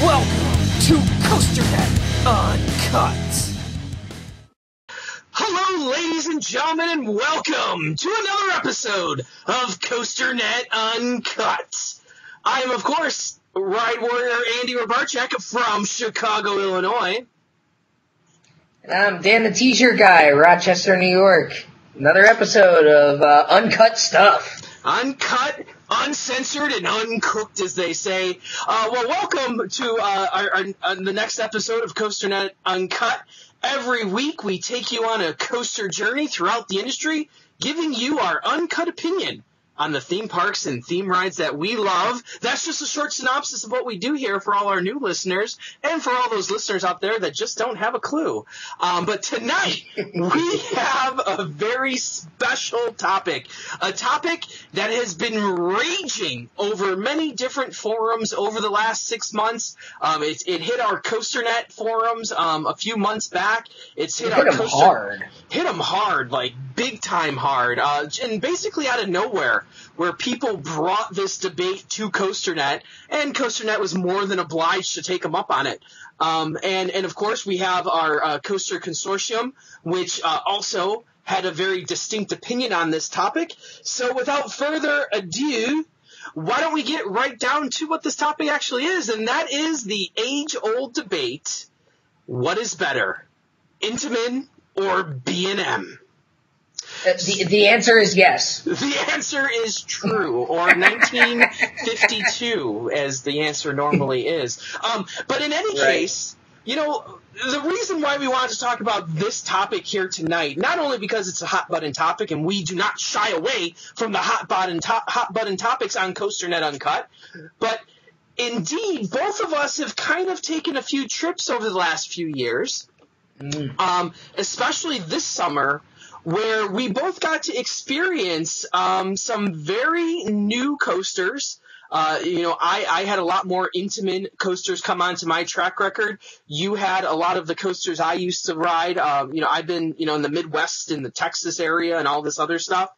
Welcome to COASTER-net Uncut. Hello, ladies and gentlemen, and welcome to another episode of COASTER-net Uncut. I am, of course, Ride Warrior Andy Robarchek from Chicago, Illinois. And I'm Dan the T-shirt guy, Rochester, New York. Another episode of Uncut Stuff. Uncut, uncensored, and uncooked, as they say. Well, welcome to the next episode of COASTER-net Uncut. Every week, we take you on a coaster journey throughout the industry, giving you our uncut opinion on the theme parks and theme rides that we love. That's just a short synopsis of what we do here for all our new listeners and for all those listeners out there that just don't have a clue. But tonight, we have a very special topic, a topic that has been raging over many different forums over the last 6 months. It hit our COASTER-net forums a few months back. It's hit our Coaster hard. Hit them hard, like big time hard, and basically out of nowhere, where people brought this debate to COASTER-net, and COASTER-net was more than obliged to take them up on it. And of course, we have our Coaster Consortium, which also had a very distinct opinion on this topic. So without further ado, why don't we get right down to what this topic actually is, and that is the age-old debate, what is better, Intamin or B&M? The answer is yes. The answer is true, or 1952, as the answer normally is. But in any case, you know, the reason why we wanted to talk about this topic here tonight, not only because it's a hot-button topic, and we do not shy away from the hot-button topics on COASTER-net Uncut, but indeed, both of us have kind of taken a few trips over the last few years, especially this summer, where we both got to experience some very new coasters. I had a lot more Intamin coasters come onto my track record. You had a lot of the coasters I used to ride. I've been, in the Midwest, in the Texas area, and all this other stuff.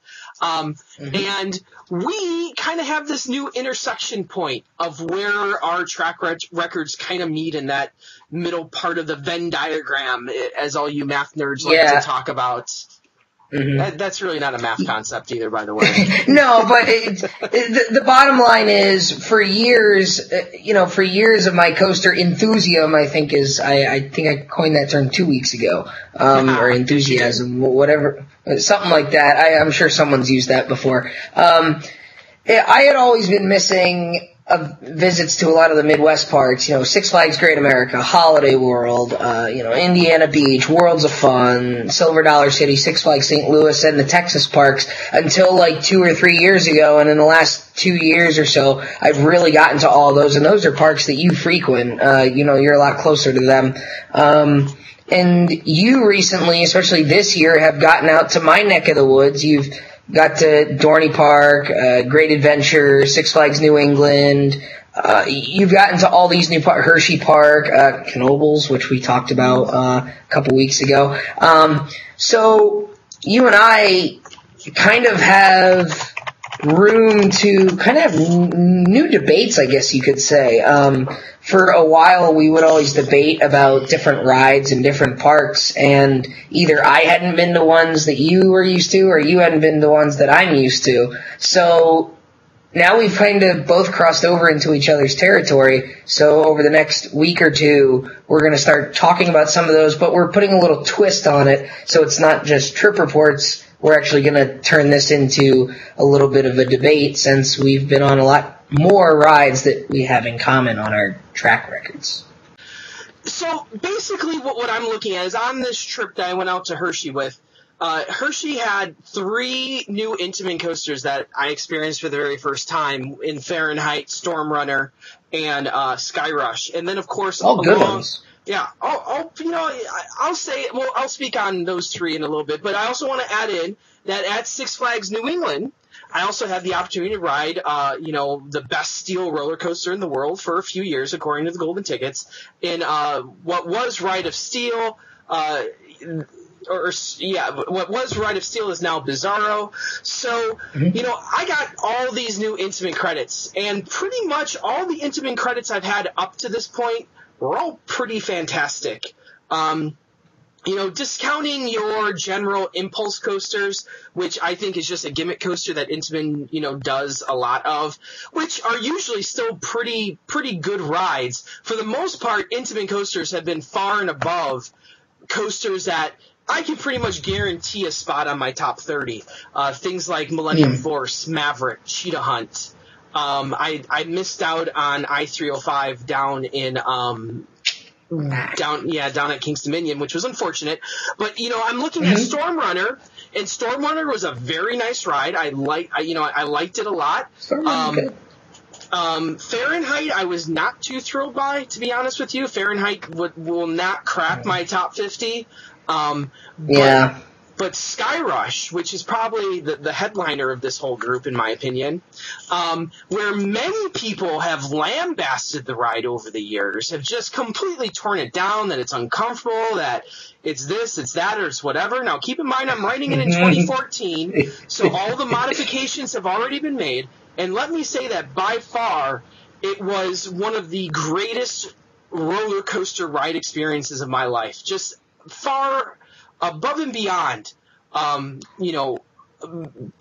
And we kind of have this new intersection point of where our track records kind of meet in that middle part of the Venn diagram, as all you math nerds like to talk about. That's really not a math concept either, by the way. No, but the bottom line is, for years of my coaster enthusiasm, I think I coined that term 2 weeks ago, or enthusiasm, whatever, something like that. I'm sure someone's used that before. I had always been missing visits to a lot of the Midwest parks, Six Flags Great America, Holiday World, Indiana Beach, Worlds of Fun, Silver Dollar City, Six Flags St. Louis, and the Texas parks until like 2 or 3 years ago. And in the last 2 years or so, I've really gotten to all those. And those are parks that you frequent. You're a lot closer to them. And you recently, especially this year, have gotten out to my neck of the woods. You've got to Dorney Park, Great Adventure, Six Flags New England. You've gotten to all these new parks, Hershey Park, Knoebels, which we talked about a couple weeks ago. So you and I kind of have room to kind of have new debates, I guess you could say. For a while, we would always debate about different rides and different parks, and either I hadn't been to ones that you were used to, or you hadn't been to ones that I'm used to. So now we've kind of both crossed over into each other's territory. So over the next week or two, we're going to start talking about some of those, but we're putting a little twist on it, so it's not just trip reports. We're actually going to turn this into a little bit of a debate, since we've been on a lot more rides that we have in common on our track records. So basically what I'm looking at is, on this trip that I went out to Hershey with, Hershey had 3 new Intamin coasters that I experienced for the very first time in Fahrenheit, Storm Runner, and Sky Rush. And then, of course, all good ones. Yeah, I'll speak on those 3 in a little bit, but I also want to add in that at Six Flags New England, I also had the opportunity to ride, the best steel roller coaster in the world for a few years, according to the Golden Tickets, in what was Ride of Steel. what was Ride of Steel is now Bizarro. So, I got all these new Intamin credits, and pretty much all the Intamin credits I've had up to this point were all pretty fantastic. Discounting your general impulse coasters, which I think is just a gimmick coaster that Intamin, does a lot of, which are usually still pretty good rides. For the most part, Intamin coasters have been far and above coasters that I can pretty much guarantee a spot on my top 30. Things like Millennium Force, Maverick, Cheetah Hunt. I missed out on I-305 down in down at King's Dominion, which was unfortunate. But I'm looking at Storm Runner, and Storm Runner was a very nice ride. I liked it a lot. Fahrenheit, I was not too thrilled by, to be honest with you. Fahrenheit will not crack my top 50. But Sky Rush, which is probably the headliner of this whole group, in my opinion, where many people have lambasted the ride over the years, have just completely torn it down, that it's uncomfortable, that it's this, it's that, or it's whatever. Now, keep in mind, I'm writing it in 2014, so all the modifications have already been made. And let me say that by far, it was one of the greatest roller coaster ride experiences of my life. Just far above and beyond,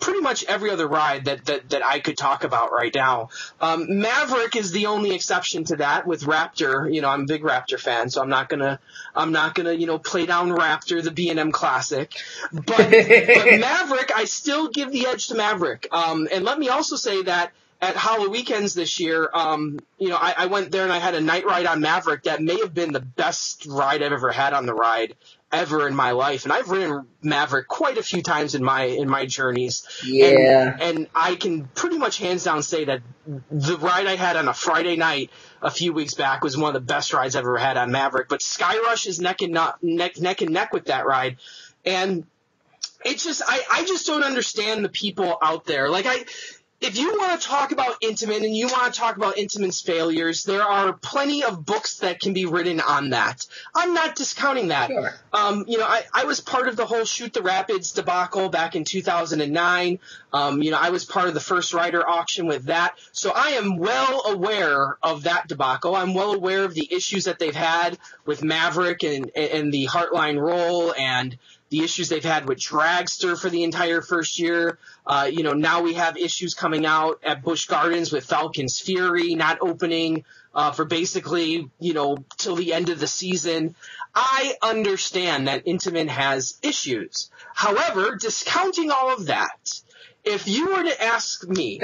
pretty much every other ride that I could talk about right now. Maverick is the only exception to that with Raptor. I'm a big Raptor fan, so I'm not gonna play down Raptor, the B&M classic. But Maverick, I still give the edge to Maverick. And let me also say that at Halloween this year, I went there and I had a night ride on Maverick that may have been the best ride I've ever had on the ride ever in my life. And I've ridden Maverick quite a few times in my journeys. Yeah. And I can pretty much hands down say that the ride I had on a Friday night a few weeks back was one of the best rides I've ever had on Maverick. But Sky Rush is neck and neck with that ride. And it's just, I just don't understand the people out there. If you want to talk about Intamin and you want to talk about Intamin's failures, there are plenty of books that can be written on that. I'm not discounting that. Sure. I was part of the whole Shoot the Rapids debacle back in 2009. I was part of the First Rider auction with that. So I am well aware of that debacle. I'm well aware of the issues that they've had with Maverick and the Heartline roll, and the issues they've had with Dragster for the entire first year. Now we have issues coming out at Busch Gardens with Falcon's Fury not opening for basically, till the end of the season. I understand that Intamin has issues. However, discounting all of that, if you were to ask me,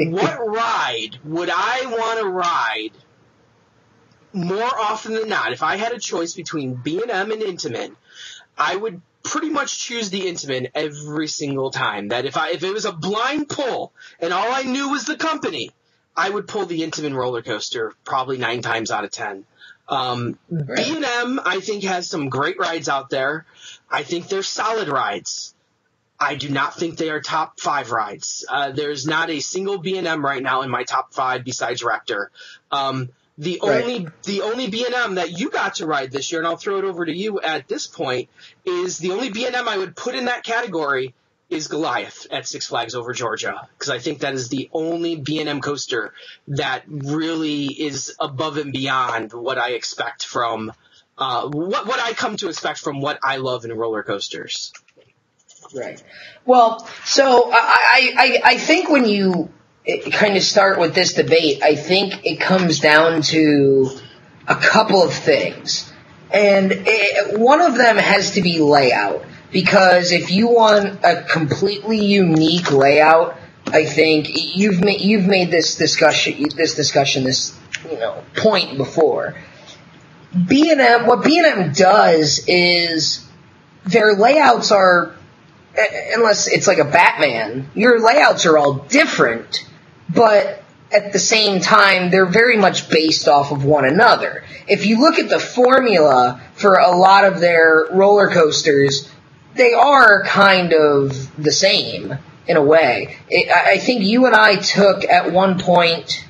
what ride would I want to ride more often than not, if I had a choice between B&M and Intamin, I would pretty much choose the Intamin every single time. That if it was a blind pull and all I knew was the company, I would pull the Intamin roller coaster probably 9 times out of 10. Right. B&M, I think, has some great rides out there. I think they're solid rides. I do not think they are top 5 rides. There's not a single B&M right now in my top 5 besides Raptor. The only B&M that you got to ride this year, and I'll throw it over to you at this point, is the only B&M I would put in that category is Goliath at Six Flags Over Georgia, because I think that is the only B&M coaster that really is above and beyond what I expect from what I come to expect from what I love in roller coasters. Right. Well, so I think when you kind of start with this debate, I think it comes down to a couple of things. And one of them has to be layout. Because if you want a completely unique layout, I think you've made this point before. B&M, what B&M does is their layouts are, unless it's like a Batman, your layouts are all different. But at the same time, they're very much based off of one another. If you look at the formula for a lot of their roller coasters, they are kind of the same in a way. I think you and I took at one point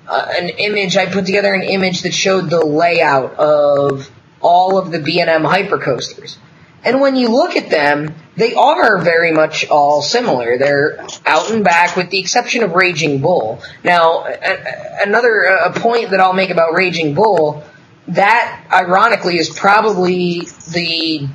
an image. I put together an image that showed the layout of all of the B&M hypercoasters. And when you look at them, they are very much all similar. They're out and back with the exception of Raging Bull. Now, a point that I'll make about Raging Bull, that ironically is probably the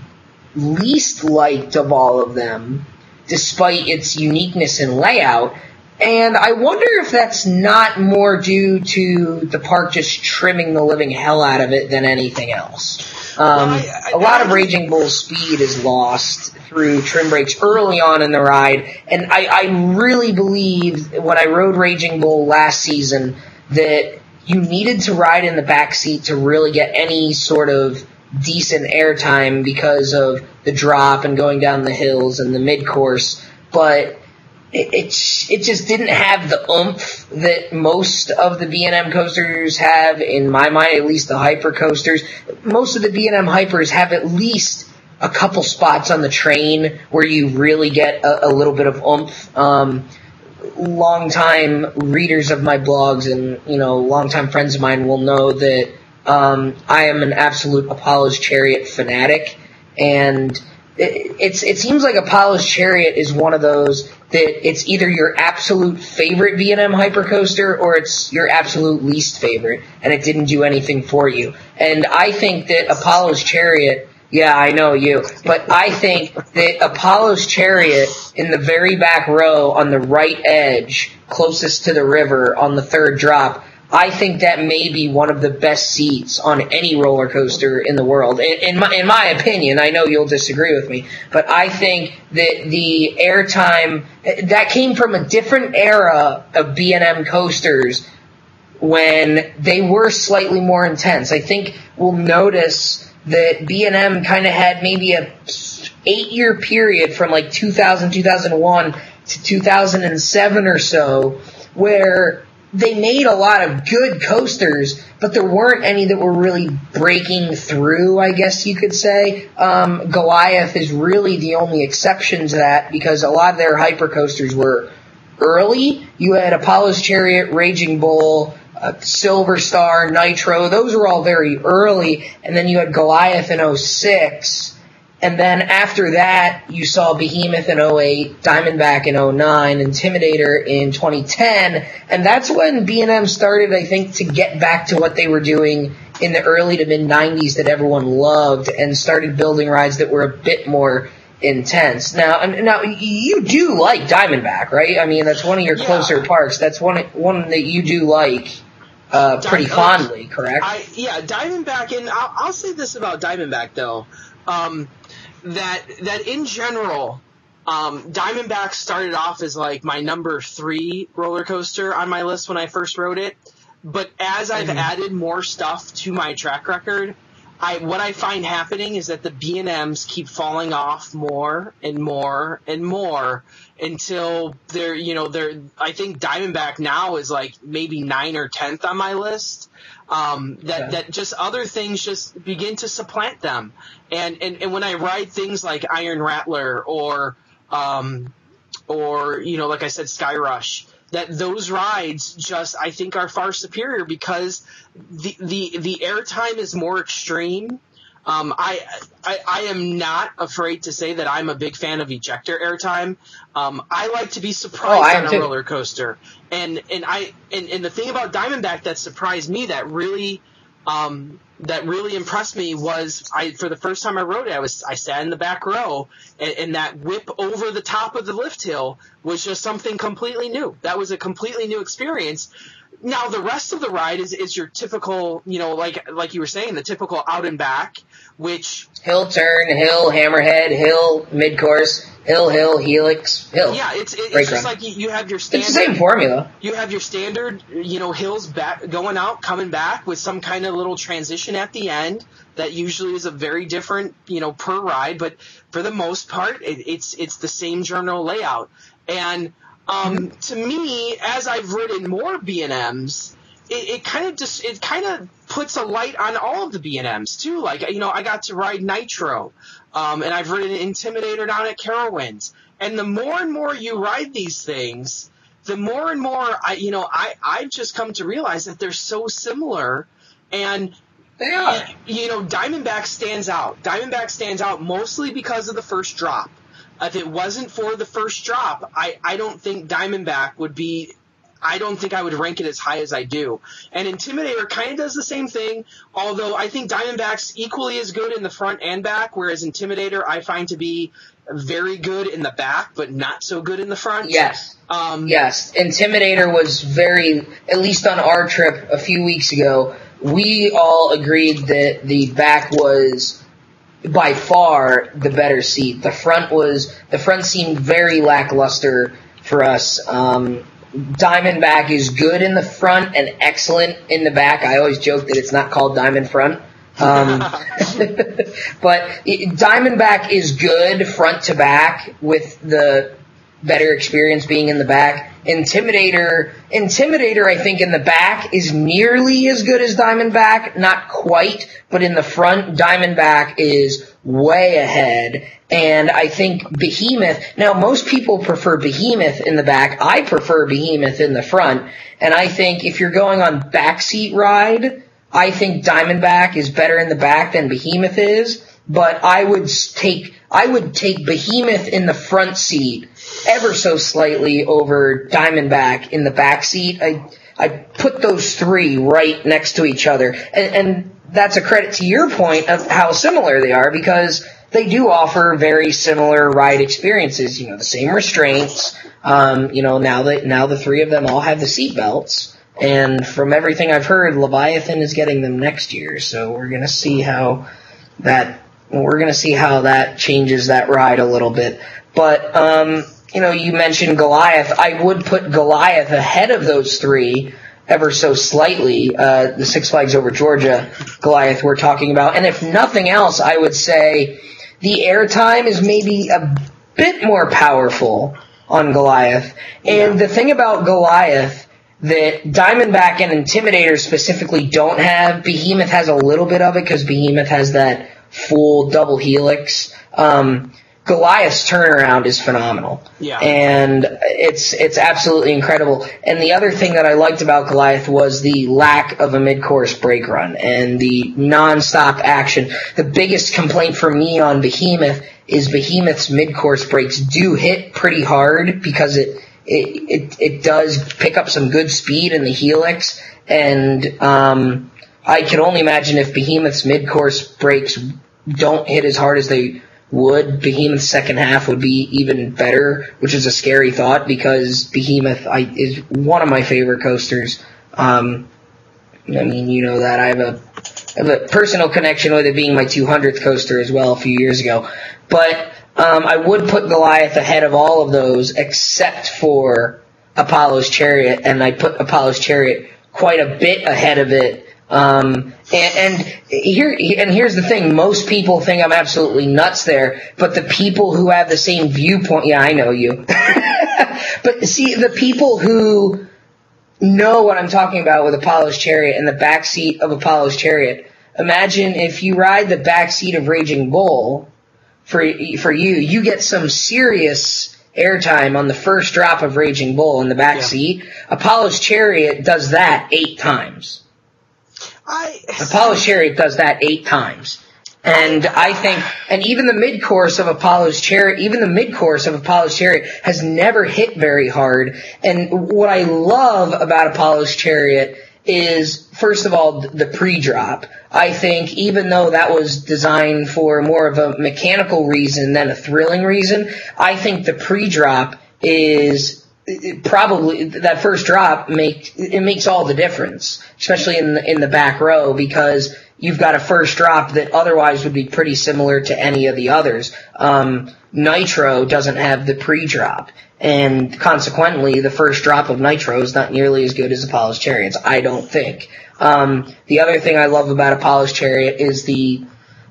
least liked of all of them, despite its uniqueness in layout. And I wonder if that's not more due to the park just trimming the living hell out of it than anything else. A lot of Raging Bull's speed is lost through trim breaks early on in the ride, and I really believe when I rode Raging Bull last season that you needed to ride in the back seat to really get any sort of decent airtime because of the drop and going down the hills and the mid-course, but it just didn't have the oomph that most of the B&M coasters have, in my mind, at least the hyper coasters. Most of the B&M hypers have at least a couple spots on the train where you really get a little bit of oomph. Longtime readers of my blogs and, longtime friends of mine will know that I am an absolute Apollo's Chariot fanatic, and it seems like Apollo's Chariot is one of those that it's either your absolute favorite B&M hypercoaster or it's your absolute least favorite, and it didn't do anything for you. And I think that Apollo's Chariot, yeah, I know you, but I think that Apollo's Chariot in the very back row on the right edge, closest to the river on the third drop, I think that may be one of the best seats on any roller coaster in the world. In my opinion, I know you'll disagree with me, but I think that the airtime that came from a different era of B&M coasters when they were slightly more intense. I think we'll notice that B&M kind of had maybe a 8-year period from like 2000, 2001 to 2007 or so where they made a lot of good coasters, but there weren't any that were really breaking through, I guess you could say. Goliath is really the only exception to that because a lot of their hyper coasters were early. You had Apollo's Chariot, Raging Bull, Silver Star, Nitro. Those were all very early. And then you had Goliath in 06. And then after that, you saw Behemoth in 08, Diamondback in 09, Intimidator in 2010. And that's when B&M started, I think, to get back to what they were doing in the early to mid-90s that everyone loved and started building rides that were a bit more intense. Now you do like Diamondback, right? I mean, that's one of your closer parks. That's one that you do like pretty fondly, correct? Diamondback, and I'll say this about Diamondback, though. That in general, Diamondback started off as like my number 3 roller coaster on my list when I first rode it. But as I've added more stuff to my track record, what I find happening is that the B&Ms keep falling off more and more and more until I think Diamondback now is like maybe 9th or 10th on my list. That just other things just begin to supplant them. And when I ride things like Iron Rattler or like I said, Sky Rush, that those rides just I think are far superior because the airtime is more extreme. I am not afraid to say that I'm a big fan of ejector airtime. I like to be surprised on a roller coaster, and the thing about Diamondback that surprised me that really impressed me was for the first time I rode it, I sat in the back row, and that whip over the top of the lift hill was just something completely new. That was a completely new experience. Now, the rest of the ride is your typical, like you were saying, the typical out and back, which... Hill, turn, hill, hammerhead, hill, mid-course, hill, helix, hill. Yeah, it's just like you have your standard... It's the same formula. You have your standard, hills back, going out, coming back with some kind of little transition at the end that usually is a very different, per ride, but for the most part, it's the same general layout. And... to me, as I've ridden more B&Ms, it kind of puts a light on all of the B&Ms too. Like, I got to ride Nitro, and I've ridden Intimidator down at Carowinds. And the more and more you ride these things, the more and more I've just come to realize that they're so similar. And They are. Diamondback stands out. Diamondback stands out mostly because of the first drop. If it wasn't for the first drop, I don't think Diamondback would be – I don't think I would rank it as high as I do. And Intimidator kind of does the same thing, although I think Diamondback's equally as good in the front and back, whereas Intimidator I find to be very good in the back, but not so good in the front. Yes. Yes. Intimidator was very, at least on our trip a few weeks ago, we all agreed that the back was by far the better seat. The front seemed very lackluster for us. Diamondback is good in the front and excellent in the back. I always joke that it's not called Diamond Front. But Diamondback is good front to back with the better experience being in the back. Intimidator, I think, in the back is nearly as good as Diamondback. Not quite, but in the front, Diamondback is way ahead. And I think Behemoth, now most people prefer Behemoth in the back. I prefer Behemoth in the front. And I think if you're going on backseat ride, I think Diamondback is better in the back than Behemoth is. But I would take Behemoth in the front seat ever so slightly over Diamondback in the back seat. I put those three right next to each other. And that's a credit to your point of how similar they are, because they do offer very similar ride experiences. The same restraints. Now the three of them all have the seat belts. And from everything I've heard, Leviathan is getting them next year. So we're gonna see how that changes that ride a little bit. But you mentioned Goliath. I would put Goliath ahead of those three ever so slightly. The Six Flags Over Georgia Goliath we're talking about. And if nothing else, I would say the airtime is maybe a bit more powerful on Goliath. And the thing about Goliath that Diamondback and Intimidator specifically don't have, Behemoth has a little bit of it because Behemoth has that full double helix. Goliath's turnaround is phenomenal. Yeah. And it's absolutely incredible. And the other thing that I liked about Goliath was the lack of a mid-course brake run and the non-stop action. The biggest complaint for me on Behemoth is Behemoth's mid-course brakes do hit pretty hard because it does pick up some good speed in the helix. And I can only imagine if Behemoth's mid-course brakes don't hit as hard as they would, Behemoth's second half would be even better, which is a scary thought because Behemoth is one of my favorite coasters. I mean, you know that I have a personal connection with it being my 200th coaster as well a few years ago. But I would put Goliath ahead of all of those except for Apollo's Chariot, and I put Apollo's Chariot quite a bit ahead of it. And here's the thing, most people think I'm absolutely nuts there, but the people who have the same viewpoint, yeah, I know you. But see, the people who know what I'm talking about with Apollo's Chariot and the backseat of Apollo's Chariot, imagine if you ride the backseat of Raging Bull, for you get some serious airtime on the first drop of Raging Bull in the backseat. Yeah. Apollo's Chariot does that 8 times. Apollo's Chariot does that 8 times. And I think, and even the mid-course of Apollo's Chariot has never hit very hard. And what I love about Apollo's Chariot is, first of all, the pre-drop. I think even though that was designed for more of a mechanical reason than a thrilling reason, I think the pre-drop is probably, that first drop makes all the difference, especially in the back row, because you've got a first drop that otherwise would be pretty similar to any of the others. Nitro doesn't have the pre-drop, and consequently, the first drop of Nitro is not nearly as good as Apollo's Chariots, I don't think. The other thing I love about Apollo's Chariot is the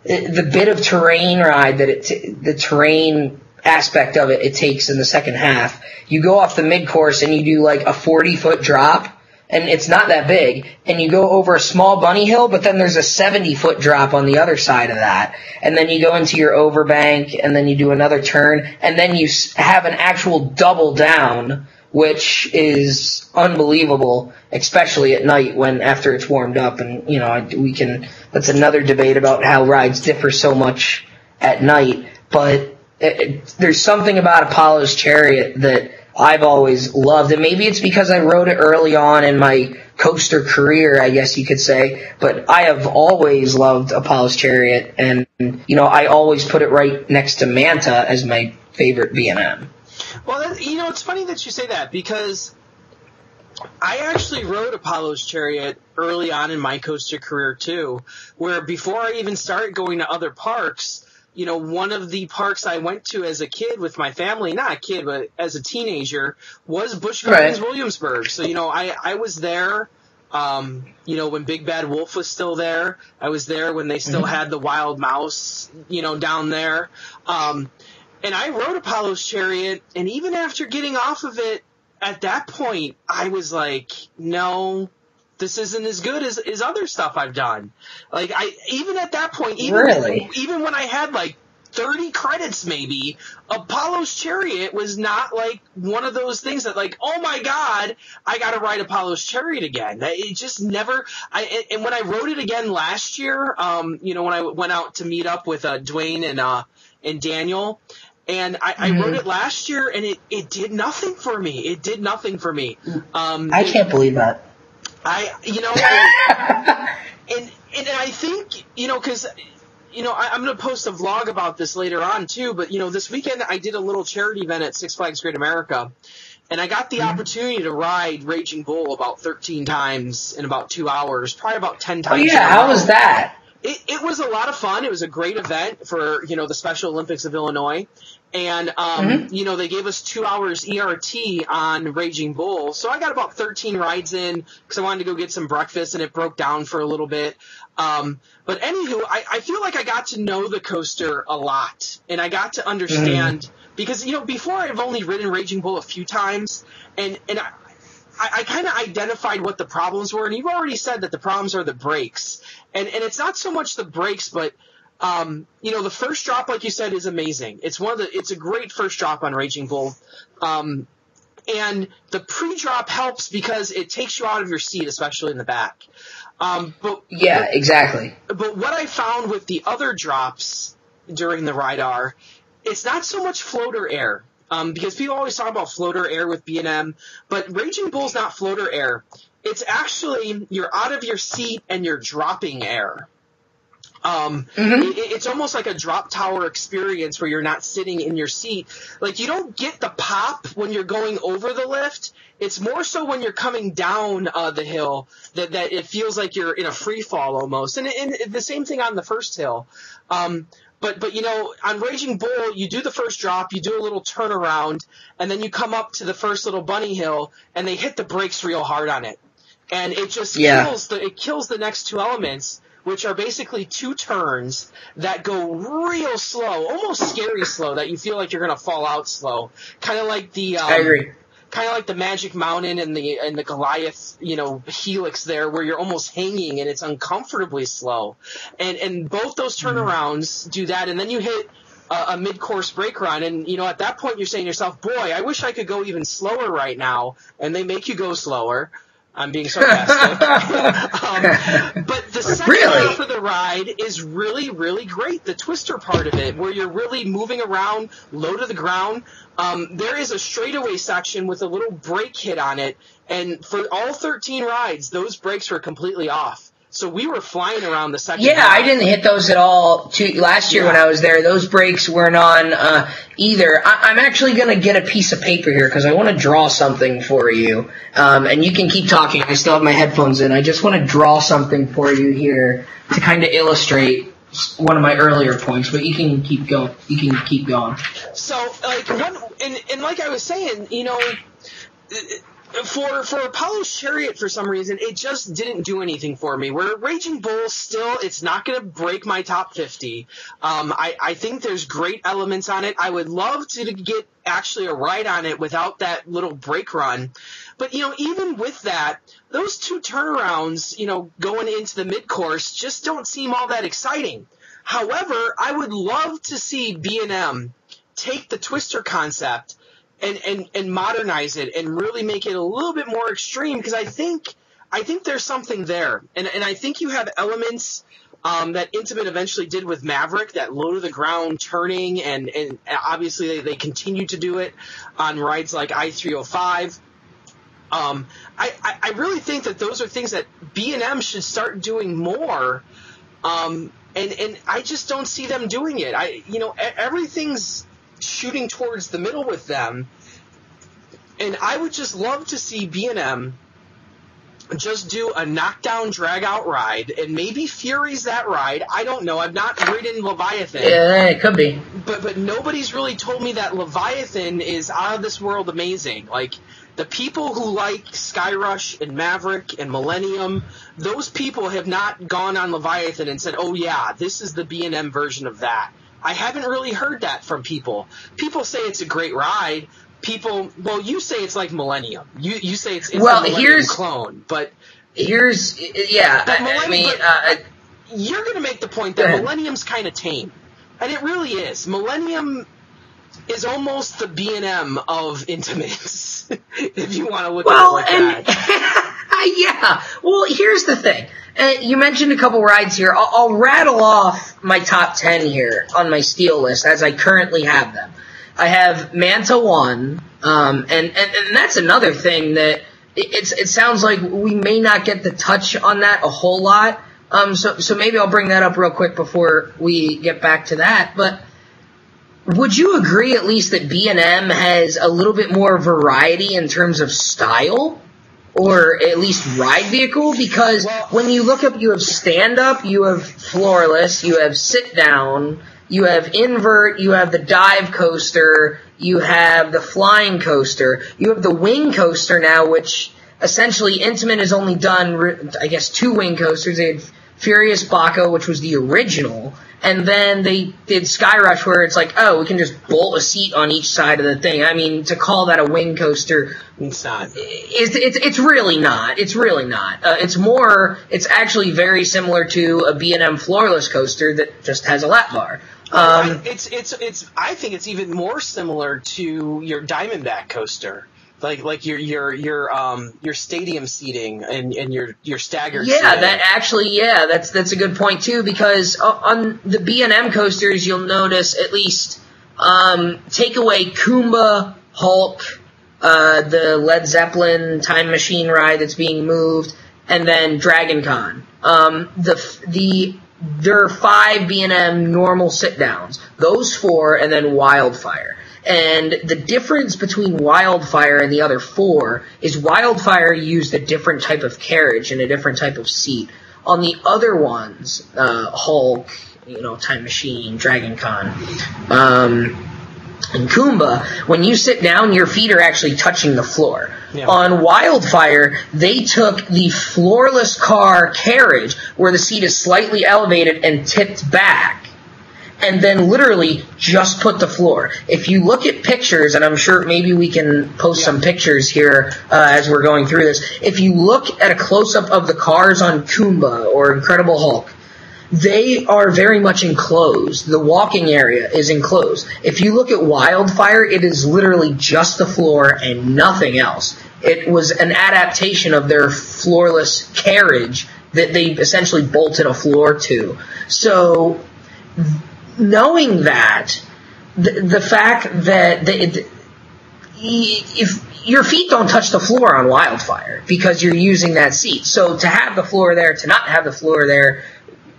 bit of terrain ride that the terrain aspect of it takes in the second half. You go off the mid-course and you do like a 40-foot drop, and it's not that big, and you go over a small bunny hill, but then there's a 70-foot drop on the other side of that, and then you go into your overbank, and then you do another turn, and then you have an actual double down which is unbelievable, especially at night when after it's warmed up. And that's another debate about how rides differ so much at night. But there's something about Apollo's Chariot that I've always loved, and maybe it's because I rode it early on in my coaster career, I guess you could say, but I have always loved Apollo's Chariot, and, I always put it right next to Manta as my favorite B&M. Well, it's funny that you say that, because I actually rode Apollo's Chariot early on in my coaster career, too, where before I even started going to other parks, one of the parks I went to as a kid with my family, not a kid, but as a teenager, was Busch Gardens, Williamsburg. So, I was there, when Big Bad Wolf was still there. I was there when they still had the Wild Mouse, down there. And I rode Apollo's Chariot, and even after getting off of it, at that point, I was like, no, this isn't as good as other stuff I've done. Like, even at that point, even when I had like 30 credits maybe, Apollo's Chariot was not like one of those things that like, oh my God, I got to ride Apollo's Chariot again. It just never, and when I rode it again last year, when I went out to meet up with Dwayne and Daniel, and I rode it last year, and it did nothing for me. It did nothing for me. I can't believe that. And I think, because, I'm going to post a vlog about this later on too, but, this weekend I did a little charity event at Six Flags Great America, and I got the opportunity to ride Raging Bull about 13 times in about 2 hours, probably about 10 times. Oh yeah, how was that? It was a lot of fun. It was a great event for, the Special Olympics of Illinois. And, they gave us 2 hours ERT on Raging Bull. So I got about 13 rides in because I wanted to go get some breakfast, and it broke down for a little bit. But anywho, I feel like I got to know the coaster a lot, and I got to understand because, before I've only ridden Raging Bull a few times, and I kind of identified what the problems were, and you've already said that the problems are the brakes. And it's not so much the brakes, but the first drop, like you said, is amazing. It's a great first drop on Raging Bull. And the pre-drop helps because it takes you out of your seat, especially in the back. Exactly. But what I found with the other drops during the ride are, it's not so much floater air. Because people always talk about floater air with B&M, but Raging Bull's not floater air. It's actually you're out of your seat and you're dropping air. It's almost like a drop tower experience where you're not sitting in your seat. Like, you don't get the pop when you're going over the lift. It's more so when you're coming down the hill that it feels like you're in a free fall almost. And the same thing on the first hill. But on Raging Bull, you do the first drop, you do a little turnaround, and then you come up to the first little bunny hill, and they hit the brakes real hard on it. And it just kills the next two elements, which are basically two turns that go real slow, almost scary slow, that you feel like you're going to fall out slow. Kind of like the I agree. Kind of like the Magic Mountain and the Goliath, helix there, where you're almost hanging and it's uncomfortably slow. And both those turnarounds do that, and then you hit a mid-course brake run, and at that point you're saying to yourself, boy, I wish I could go even slower right now, and they make you go slower. I'm being sarcastic. But the second half of the ride is really, really great. The twister part of it, where you're really moving around low to the ground. There is a straightaway section with a little brake hit on it, and for all 13 rides, those brakes were completely off. So we were flying around the second half. I didn't hit those at all. Last year when I was there, those brakes weren't on either. I'm actually going to get a piece of paper here because I want to draw something for you. And you can keep talking. I still have my headphones in. I just want to draw something for you here to kind of illustrate one of my earlier points, but you can keep going. So, like I was saying, For Apollo's Chariot, for some reason, it just didn't do anything for me. Where Raging Bull, still, it's not going to break my top 50. I think there's great elements on it. I would love to get actually a ride on it without that little brake run. But, even with that, those two turnarounds, going into the mid-course just don't seem all that exciting. However, I would love to see B&M take the twister concept and modernize it and really make it a little bit more extreme, because I think there's something there, and I think you have elements that Intamin eventually did with Maverick, that low to the ground turning, and obviously they continue to do it on rides like I-305. I really think that those are things that B&M should start doing more, and I just don't see them doing it. Everything's shooting towards the middle with them, and I would just love to see B&M just do a knockdown drag out ride, and maybe Fury's that ride. I don't know. I've not ridden Leviathan. Yeah, it could be. But nobody's really told me that Leviathan is out of this world amazing. Like, the people who like Skyrush and Maverick and Millennium, those people have not gone on Leviathan and said, oh yeah, this is the B&M version of that. I haven't really heard that from people. People say it's a great ride. You say it's like Millennium. You say it's a Millennium clone, but here's you're going to make the point that Millennium's kind of tame, and it really is. Millennium is almost the B&M of Intamin's, if you want to look at it like that. Yeah. Well, here's the thing. You mentioned a couple rides here. I'll rattle off my top 10 here on my steel list as I currently have them. I have Manta 1, and that's another thing that it sounds like we may not get the touch on that a whole lot. So maybe I'll bring that up real quick before we get back to that. But would you agree at least that B&M has a little bit more variety in terms of style, or at least ride vehicle? Because when you look up, you have stand-up, you have floorless, you have sit-down, you have invert, you have the dive coaster, you have the flying coaster, you have the wing coaster now, which essentially Intamin has only done, I guess, 2 wing coasters. They had Furious Baco, which was the original, and then they did Skyrush, where it's like, oh, we can just bolt a seat on each side of the thing. I mean, to call that a wing coaster, it's not. It's really not. It's really not. It's actually very similar to a B&M floorless coaster that just has a lap bar. I think it's even more similar to your Diamondback coaster, like your stadium seating and your staggered. Yeah, seating. That's a good point too, because on the B&M coasters you'll notice at least take away Kumba, Hulk, the Led Zeppelin Time Machine ride that's being moved, and then Dragon Con. There are 5 B&M normal sit-downs. Those 4, and then Wildfire. And the difference between Wildfire and the other 4 is Wildfire used a different type of carriage and a different type of seat. On the other ones, Hulk, Time Machine, Dragon Con, and Kumba, when you sit down, your feet are actually touching the floor. Yeah. On Wildfire, they took the floorless car carriage, where the seat is slightly elevated and tipped back, and then literally just put the floor. If you look at pictures, and I'm sure maybe we can post some pictures here as we're going through this. If you look at a close-up of the cars on Kumba or Incredible Hulk, they are very much enclosed. The walking area is enclosed. If you look at Wildfire, it is literally just the floor and nothing else. It was an adaptation of their floorless carriage that they essentially bolted a floor to. So, knowing that, the fact that if your feet don't touch the floor on Wildfire because you're using that seat, so to have the floor there, to not have the floor there,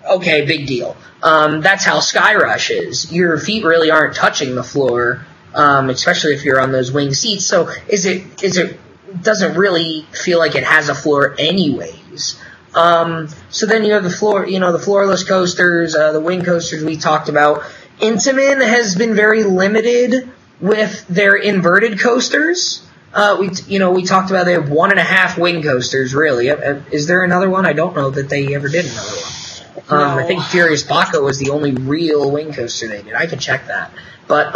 okay, big deal. That's how Skyrush is. Your feet really aren't touching the floor, especially if you're on those wing seats. So it doesn't really feel like it has a floor anyways. So then you have the floor, the floorless coasters, the wing coasters we talked about. Intamin has been very limited with their inverted coasters. We talked about they have 1.5 wing coasters, really. Is there another one? I don't know that they ever did another one. No. I think Furious Baco was the only real wing coaster they did. I could check that. But,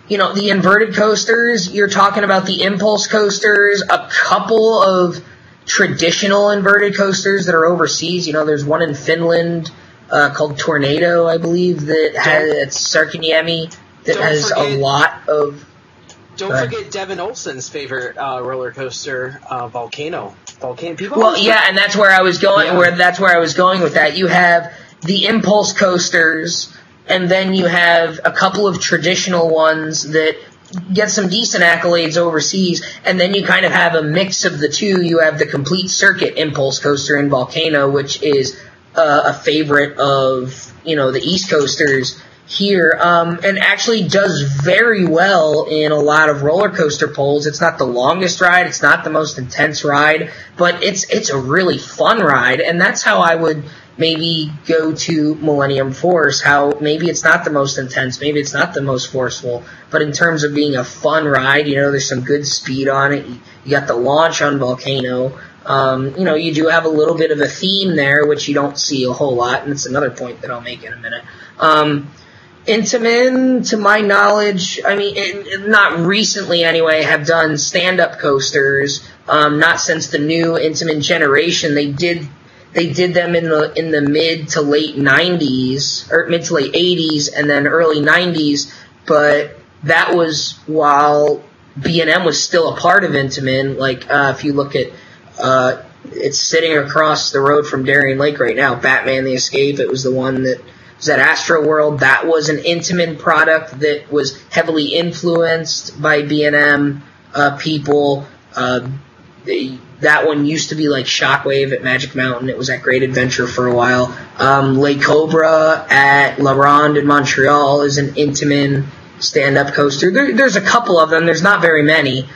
the inverted coasters, you're talking about the impulse coasters, a couple of traditional inverted coasters that are overseas. There's one in Finland called Tornado, I believe, that has Sarkaniemi, that has a lot of Don't forget Devin Olson's favorite roller coaster, Volcano. People. Well, yeah, and that's where I was going. Yeah. That's where I was going with that. You have the impulse coasters, and then you have a couple of traditional ones that get some decent accolades overseas, and then you kind of have a mix of the two. You have the complete circuit impulse coaster in Volcano, which is a favorite of the East Coasters here, and actually does very well in a lot of roller coaster polls. It's not the longest ride, it's not the most intense ride, but it's a really fun ride, and that's how I would maybe go to Millennium Force, how maybe it's not the most intense, maybe it's not the most forceful, but in terms of being a fun ride, there's some good speed on it. You got the launch on Volcano. You do have a little bit of a theme there, which you don't see a whole lot, and it's another point that I'll make in a minute. Intamin, to my knowledge, not recently anyway, have done stand-up coasters. Not since the new Intamin generation. They did them in the mid to late 90s, or mid to late 80s, and then early 90s. But that was while B&M was still a part of Intamin. If you look at, it's sitting across the road from Darien Lake right now. Batman: The Escape. It was the one that was at Astro World. That was an Intamin product that was heavily influenced by B&M people. That one used to be like Shockwave at Magic Mountain. It was at Great Adventure for a while. Le Cobra at La Ronde in Montreal is an Intamin stand-up coaster. There's a couple of them. There's not very many.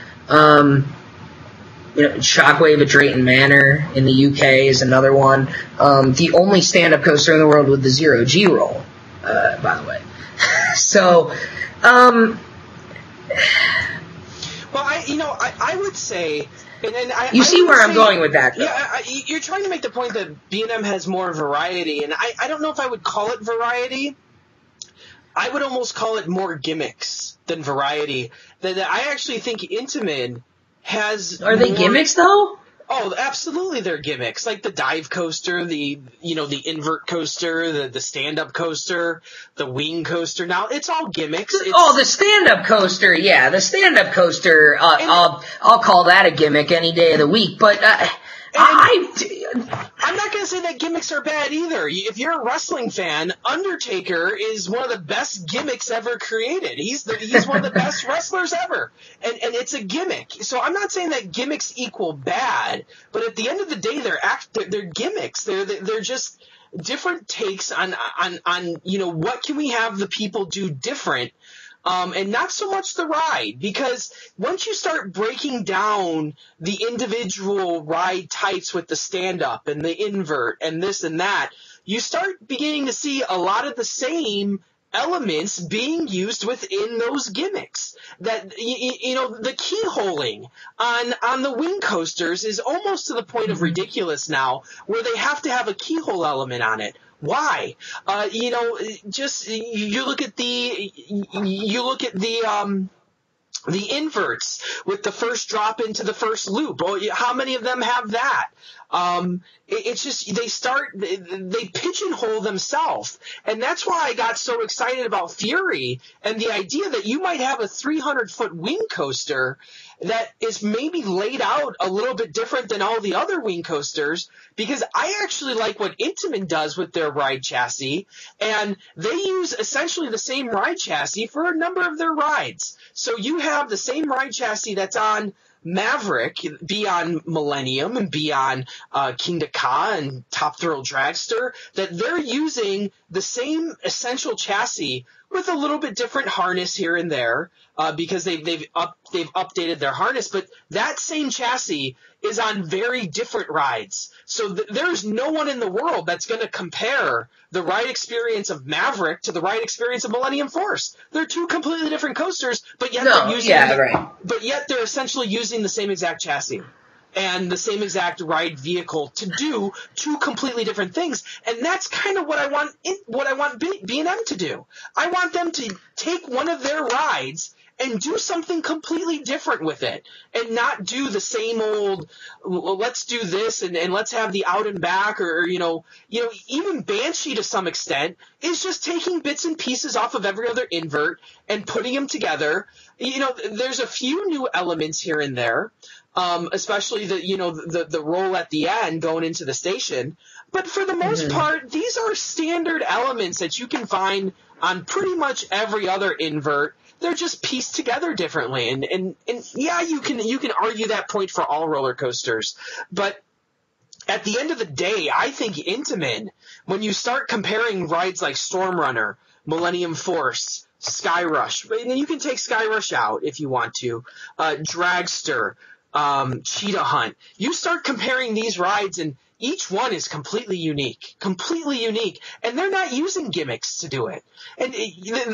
Shockwave at Drayton Manor in the UK is another one. The only stand-up coaster in the world with the 0G roll, by the way. So, well, I would say, you see where I'm going with that, though. Yeah, you're trying to make the point that B&M has more variety, and I don't know if I would call it variety. I would almost call it more gimmicks than variety. That I actually think Intamin has. Are they gimmicks though? Oh, absolutely, they're gimmicks. Like the dive coaster, the invert coaster, the stand-up coaster, the wing coaster. Now it's all gimmicks. The stand-up coaster, yeah, the stand-up coaster. I'll call that a gimmick any day of the week. But I'm not going to say that gimmicks are bad either. If you're a wrestling fan, Undertaker is one of the best gimmicks ever created. He's one of the best wrestlers ever, and it's a gimmick. So I'm not saying that gimmicks equal bad, but at the end of the day, they're gimmicks. They're just different takes on what can we have the people do different. And not so much the ride, because once you start breaking down the individual ride types with the stand-up and the invert and this and that, you start beginning to see a lot of the same elements being used within those gimmicks. That the keyholing on the wing coasters is almost to the point of ridiculous now, where they have to have a keyhole element on it. Why? Just you look at the inverts with the first drop into the first loop. Oh, how many of them have that? It's just they pigeonhole themselves, and that's why I got so excited about Fury and the idea that you might have a 300-foot wing coaster that is maybe laid out a little bit different than all the other wing coasters, because I actually like what Intamin does with their ride chassis, and they use essentially the same ride chassis for a number of their rides. So you have the same ride chassis that's on Maverick, be on Millennium, and be on King Ka and Top Thrill Dragster, that they're using the same essential chassis with a little bit different harness here and there, because they've updated their harness, but that same chassis is on very different rides. So there's no one in the world that's going to compare the ride experience of Maverick to the ride experience of Millennium Force. They're two completely different coasters, but yet they're essentially using the same exact chassis and the same exact ride vehicle to do two completely different things. And that's kind of what I want B&M to do. I want them to take one of their rides and do something completely different with it, and not do the same old, well, let's do this and let's have the out and back, or even Banshee to some extent is just taking bits and pieces off of every other invert and putting them together. There's a few new elements here and there, especially the roll at the end going into the station. But for the most part, these are standard elements that you can find on pretty much every other invert. They're just pieced together differently. And yeah, you can argue that point for all roller coasters. But at the end of the day, I think Intamin, when you start comparing rides like Storm Runner, Millennium Force, Sky Rush, and you can take Sky Rush out if you want to, Dragster, Cheetah Hunt, you start comparing these rides and each one is completely unique, and they're not using gimmicks to do it. And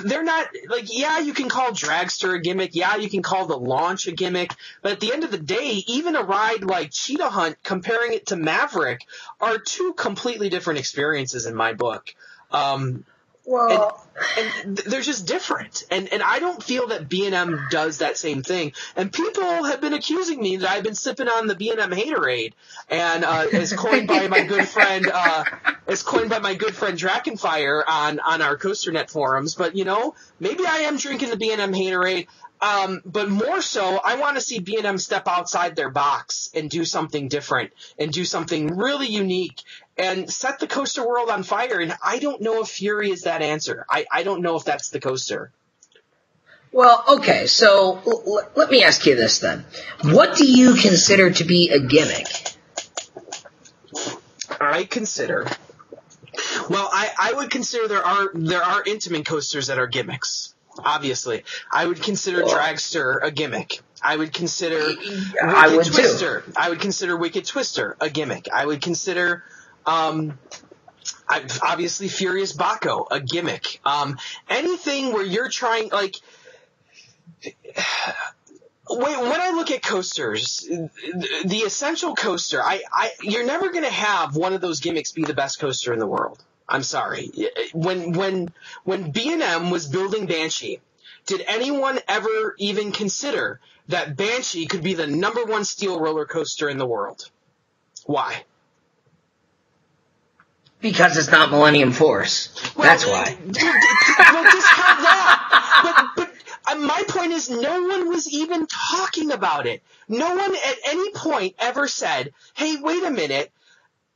they're not like, yeah, you can call Dragster a gimmick, yeah, you can call the launch a gimmick, but at the end of the day, even a ride like Cheetah Hunt, comparing it to Maverick, are two completely different experiences in my book. And they're just different. And I don't feel that B&M does that same thing. And people have been accusing me that I've been sipping on the B&M haterade. And as coined by my good friend Drakenfire on our COASTER-net forums. But maybe I am drinking the B&M haterade. But more so, I want to see B&M step outside their box and do something different and do something really unique and set the coaster world on fire. And I don't know if Fury is that answer. I don't know if that's the coaster. Well, okay, so let me ask you this then. What do you consider to be a gimmick? I would consider there are Intamin coasters that are gimmicks. Obviously, I would consider Dragster a gimmick. I would consider Wicked Twister. I would consider Wicked Twister a gimmick. I would consider obviously Furious Baco a gimmick. Anything where you're trying, like, when I look at coasters, the essential coaster, you're never going to have one of those gimmicks be the best coaster in the world. I'm sorry. When B&M was building Banshee, did anyone ever even consider that Banshee could be the #1 steel roller coaster in the world? Why? Because it's not Millennium Force. That's why. Well, discount that. But my point is, no one was even talking about it. No one at any point ever said, hey, wait a minute,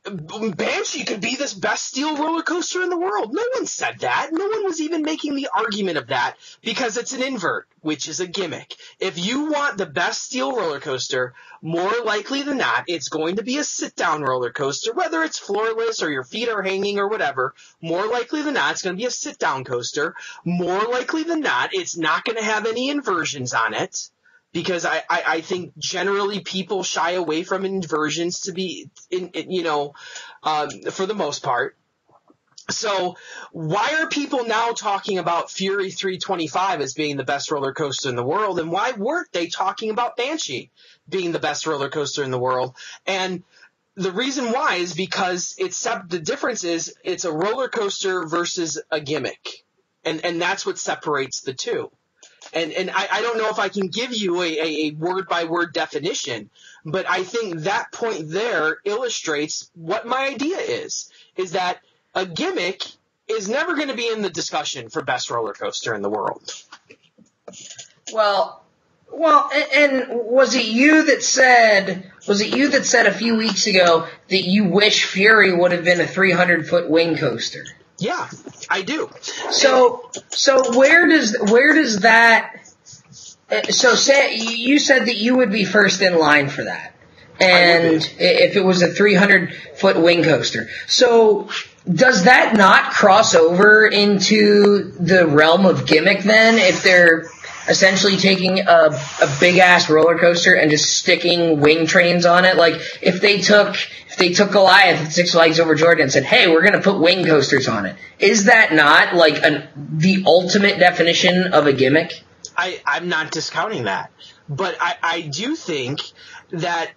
Banshee could be this best steel roller coaster in the world. No one said that. No one was even making the argument of that because it's an invert, which is a gimmick. If you want the best steel roller coaster, more likely than not, it's going to be a sit-down roller coaster, whether it's floorless or your feet are hanging or whatever. More likely than not, it's going to be a sit-down coaster. More likely than not, it's not going to have any inversions on it. Because I think generally people shy away from inversions to be, for the most part. So why are people now talking about Fury 325 as being the best roller coaster in the world? And why weren't they talking about Banshee being the best roller coaster in the world? And the reason why is because the difference is it's a roller coaster versus a gimmick. And that's what separates the two. And I don't know if I can give you a word-by-word definition, but I think that point there illustrates what my idea is that a gimmick is never going to be in the discussion for best roller coaster in the world. Well, and was it you that said a few weeks ago that you wish Fury would have been a 300-foot wing coaster? Yeah, I do. So where does that? So say you said that you would be first in line for that, and if it was a 300-foot wing coaster, so does that not cross over into the realm of gimmick then? If they're essentially taking a big ass roller coaster and just sticking wing trains on it, like if they took Goliath at Six Flags Over Georgia and said, hey, we're going to put wing coasters on it. Is that not like the ultimate definition of a gimmick? I'm not discounting that. But I do think that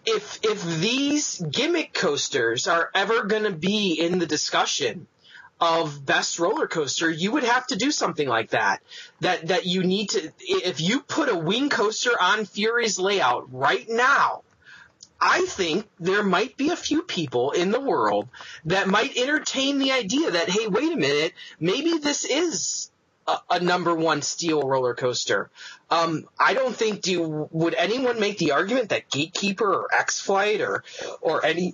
if these gimmick coasters are ever going to be in the discussion, of best roller coaster, you would have to do something like that. That you need to, if you put a wing coaster on Fury's layout right now, I think there might be a few people in the world that might entertain the idea that, hey, wait a minute, maybe this is a number one steel roller coaster. I don't think would anyone make the argument that Gatekeeper or X-Flight or any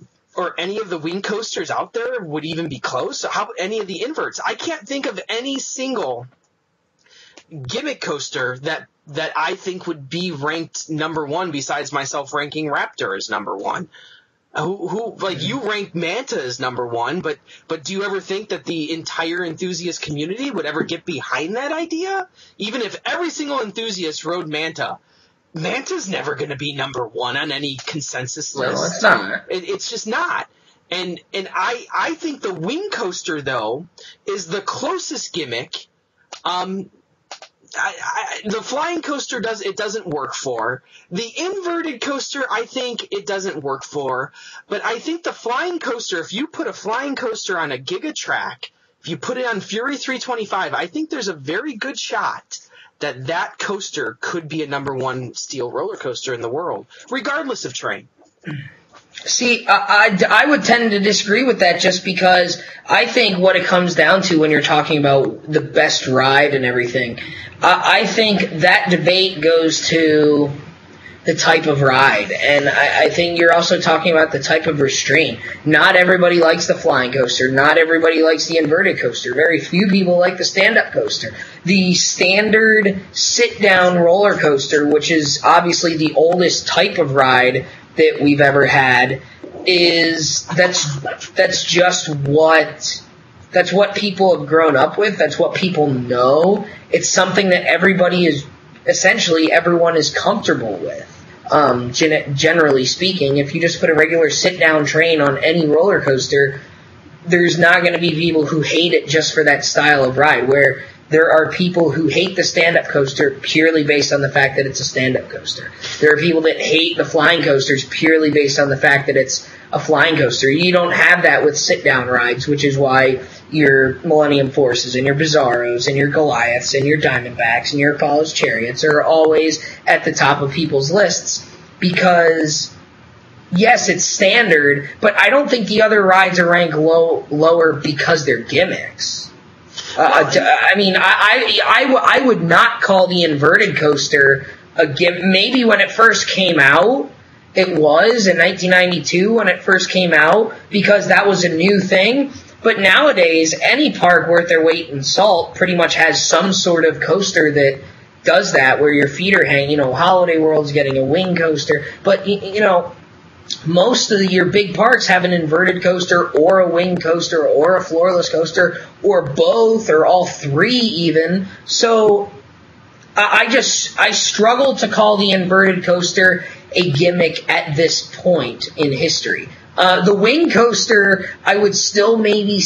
of the wing coasters out there would even be close? How about any of the inverts? I can't think of any single gimmick coaster that I think would be ranked number one besides myself ranking Raptor as number one. Who like you ranked Manta as number one, but do you ever think that the entire enthusiast community would ever get behind that idea? Even if every single enthusiast rode Manta, Manta's never going to be number one on any consensus list. No, it's not. It's just not. And I think the wing coaster, though, is the closest gimmick. The flying coaster doesn't work for. The inverted coaster, I think it doesn't work for. But I think the flying coaster, if you put a flying coaster on a Gigatrack, if you put it on Fury 325, I think there's a very good shot that coaster could be a number one steel roller coaster in the world, regardless of terrain. See, I would tend to disagree with that just because I think what it comes down to when you're talking about the best ride and everything, I think that debate goes to the type of ride. And I think you're also talking about the type of restraint. Not everybody likes the flying coaster. Not everybody likes the inverted coaster. Very few people like the stand-up coaster. The standard sit-down roller coaster, which is obviously the oldest type of ride that we've ever had, that's what people have grown up with. That's what people know. It's something that everyone is comfortable with. Generally speaking, if you just put a regular sit-down train on any roller coaster, there's not going to be people who hate it just for that style of ride, where there are people who hate the stand-up coaster purely based on the fact that it's a stand-up coaster. There are people that hate the flying coasters purely based on the fact that it's a flying coaster. You don't have that with sit-down rides, which is why your Millennium Forces and your Bizarros and your Goliaths and your Diamondbacks and your Apollo's Chariots are always at the top of people's lists, because yes, it's standard, but I don't think the other rides are ranked lower because they're gimmicks. I would not call the inverted coaster a gimmick. Maybe when it first came out, it was in 1992 when it first came out, because that was a new thing. But nowadays, any park worth their weight in salt pretty much has some sort of coaster that does that, where your feet are hanging. Holiday World's getting a wing coaster, but most of your big parks have an inverted coaster or a wing coaster or a floorless coaster or both or all three even. So I struggle to call the inverted coaster a gimmick at this point in history. The wing coaster, I would still maybe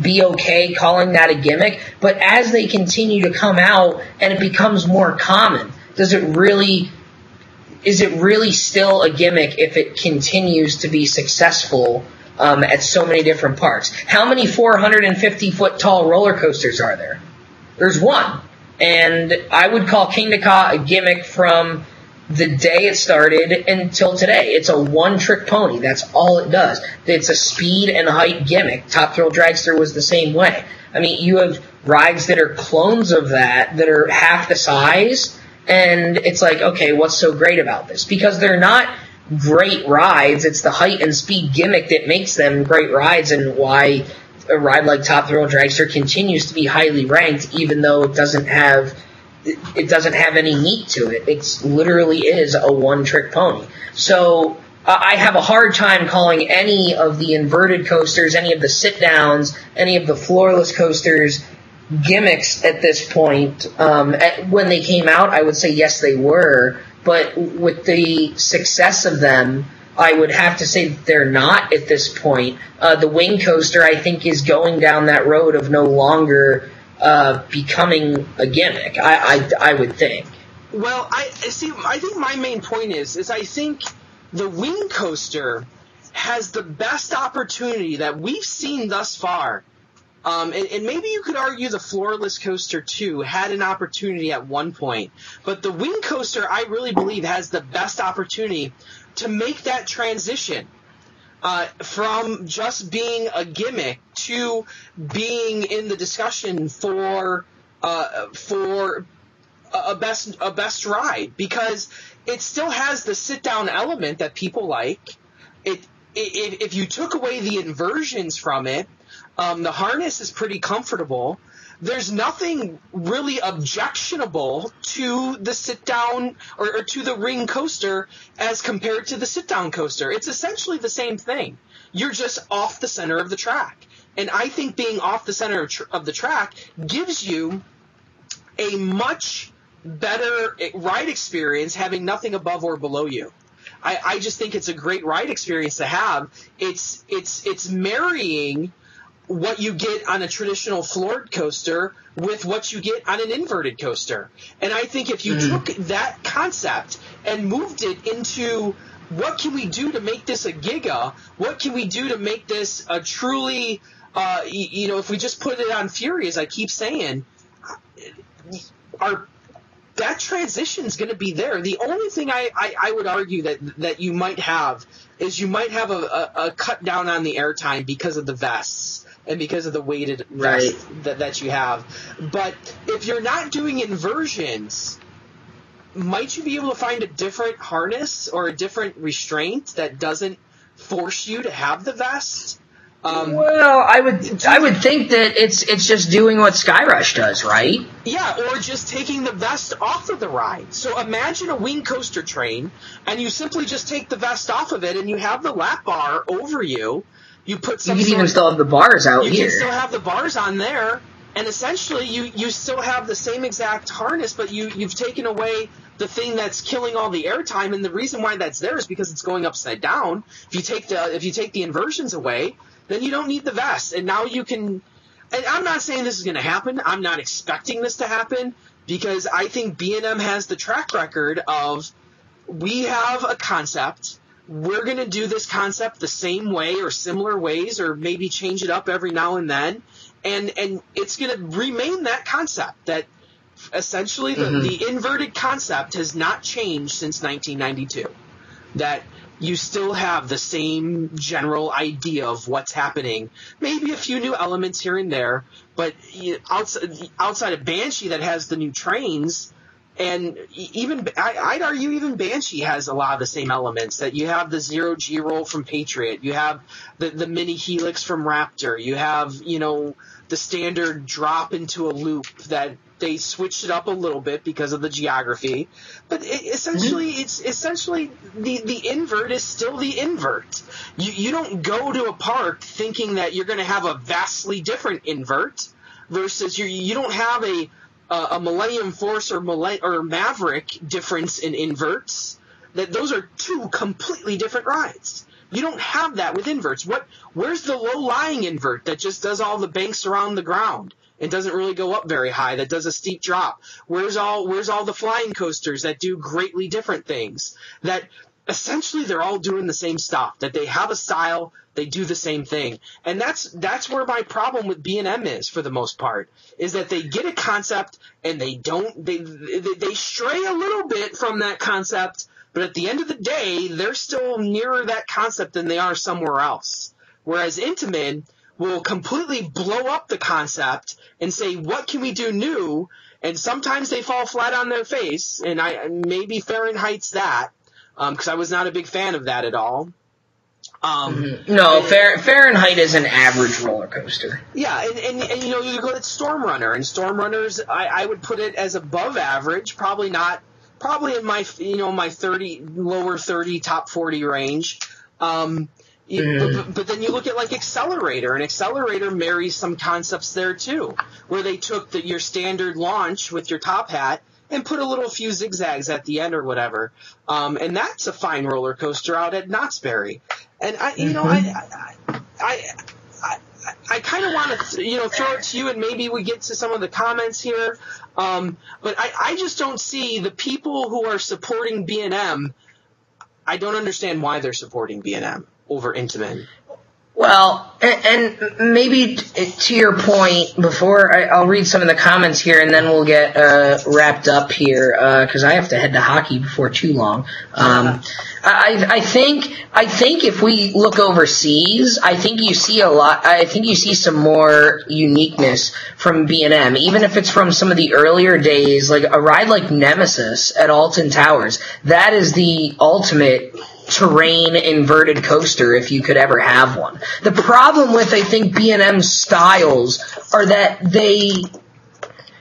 be okay calling that a gimmick, but as they continue to come out and it becomes more common, is it really still a gimmick if it continues to be successful at so many different parks? How many 450-foot tall roller coasters are there? There's one. And I would call Kingda Ka a gimmick from the day it started until today. It's a one-trick pony. That's all it does. It's a speed and height gimmick. Top Thrill Dragster was the same way. I mean, you have rides that are clones of that are half the size, and it's like, okay, what's so great about this? Because they're not great rides. It's the height and speed gimmick that makes them great rides, and why a ride like Top Thrill Dragster continues to be highly ranked, even though it doesn't have any meat to it. It literally is a one-trick pony. So I have a hard time calling any of the inverted coasters, any of the sit-downs, any of the floorless coasters gimmicks at this point. When they came out, I would say yes, they were. But with the success of them, I would have to say that they're not at this point. The wing coaster, I think, is going down that road of no longer becoming a gimmick, I would think. Well, I think my main point is I think the wing coaster has the best opportunity that we've seen thus far And maybe you could argue the floorless coaster, too, had an opportunity at one point. But the wing coaster, I really believe, has the best opportunity to make that transition from just being a gimmick to being in the discussion for a best ride, because it still has the sit-down element that people like. If you took away the inversions from it, the harness is pretty comfortable. There's nothing really objectionable to the sit-down or to the ring coaster as compared to the sit-down coaster. It's essentially the same thing. You're just off the center of the track. And I think being off the center of the track gives you a much better ride experience having nothing above or below you. I just think it's a great ride experience to have. It's marrying what you get on a traditional floored coaster with what you get on an inverted coaster. And I think if you took that concept and moved it into what can we do to make this a giga, what can we do to make this a truly, if we just put it on Fury, as I keep saying, that transition is going to be there. The only thing I would argue that you might have is you might have a cut down on the airtime because of the vests and because of the weighted vest that you have. But if you're not doing inversions, might you be able to find a different harness or a different restraint that doesn't force you to have the vest? Well, I would think that it's just doing what Skyrush does, right? Yeah, or just taking the vest off of the ride. So imagine a wing coaster train, and you simply just take the vest off of it, and you have the lap bar over you. You put some. You can even still have the bars out here. You can here. still have the bars on there, and essentially you still have the same exact harness, but you've taken away the thing that's killing all the airtime, and the reason why that's there is because it's going upside down. If you take the inversions away, then you don't need the vest, and now you can. And I'm not saying this is going to happen. I'm not expecting this to happen, because I think B&M has the track record of, we have a concept. We're going to do this concept the same way or similar ways, or maybe change it up every now and then. And it's going to remain that concept, that essentially the inverted concept has not changed since 1992. That you still have the same general idea of what's happening. Maybe a few new elements here and there, but outside of Banshee that has the new trains, and even I'd argue even Banshee has a lot of the same elements. That you have the 0G roll from Patriot, you have the mini helix from Raptor, you have the standard drop into a loop that they switched it up a little bit because of the geography, but essentially it's essentially the invert is still the invert. You don't go to a park thinking that you're going to have a vastly different invert versus you don't have a Millennium Force or Maverick difference in inverts. That those are two completely different rides. You don't have that with inverts. Where's the low-lying invert that just does all the banks around the ground and doesn't really go up very high, that does a steep drop? Where's all the flying coasters that do greatly different things? That essentially they're all doing the same stuff, that they have a style, they do the same thing. And that's where my problem with B&M is, for the most part, is that they get a concept and they stray a little bit from that concept, but at the end of the day, they're still nearer that concept than they are somewhere else. Whereas Intamin will completely blow up the concept and say, what can we do new? And sometimes they fall flat on their face, and maybe Fahrenheit's that, because I was not a big fan of that at all. No, Fahrenheit is an average roller coaster. Yeah, and you go at Storm Runner, and Storm Runners, I would put it as above average, probably in my my 30, lower 30, top 40 range. But then you look at like Accelerator, and Accelerator marries some concepts there too, where they took your standard launch with your top hat and put a few zigzags at the end or whatever. And that's a fine roller coaster out at Knott's Berry. And I kind of want to throw it to you, and maybe we get to some of the comments here. But I just don't see the people who are supporting B&M. I don't understand why they're supporting B&M over Intamin. Well, and maybe to your point, before I'll read some of the comments here, and then we'll get wrapped up here because I have to head to hockey before too long. I think if we look overseas, I think you see a lot. I think you see some more uniqueness from B&M, even if it's from some of the earlier days, like a ride like Nemesis at Alton Towers. That is the ultimate terrain inverted coaster if you could ever have one. The problem with, I think, B&M's styles are that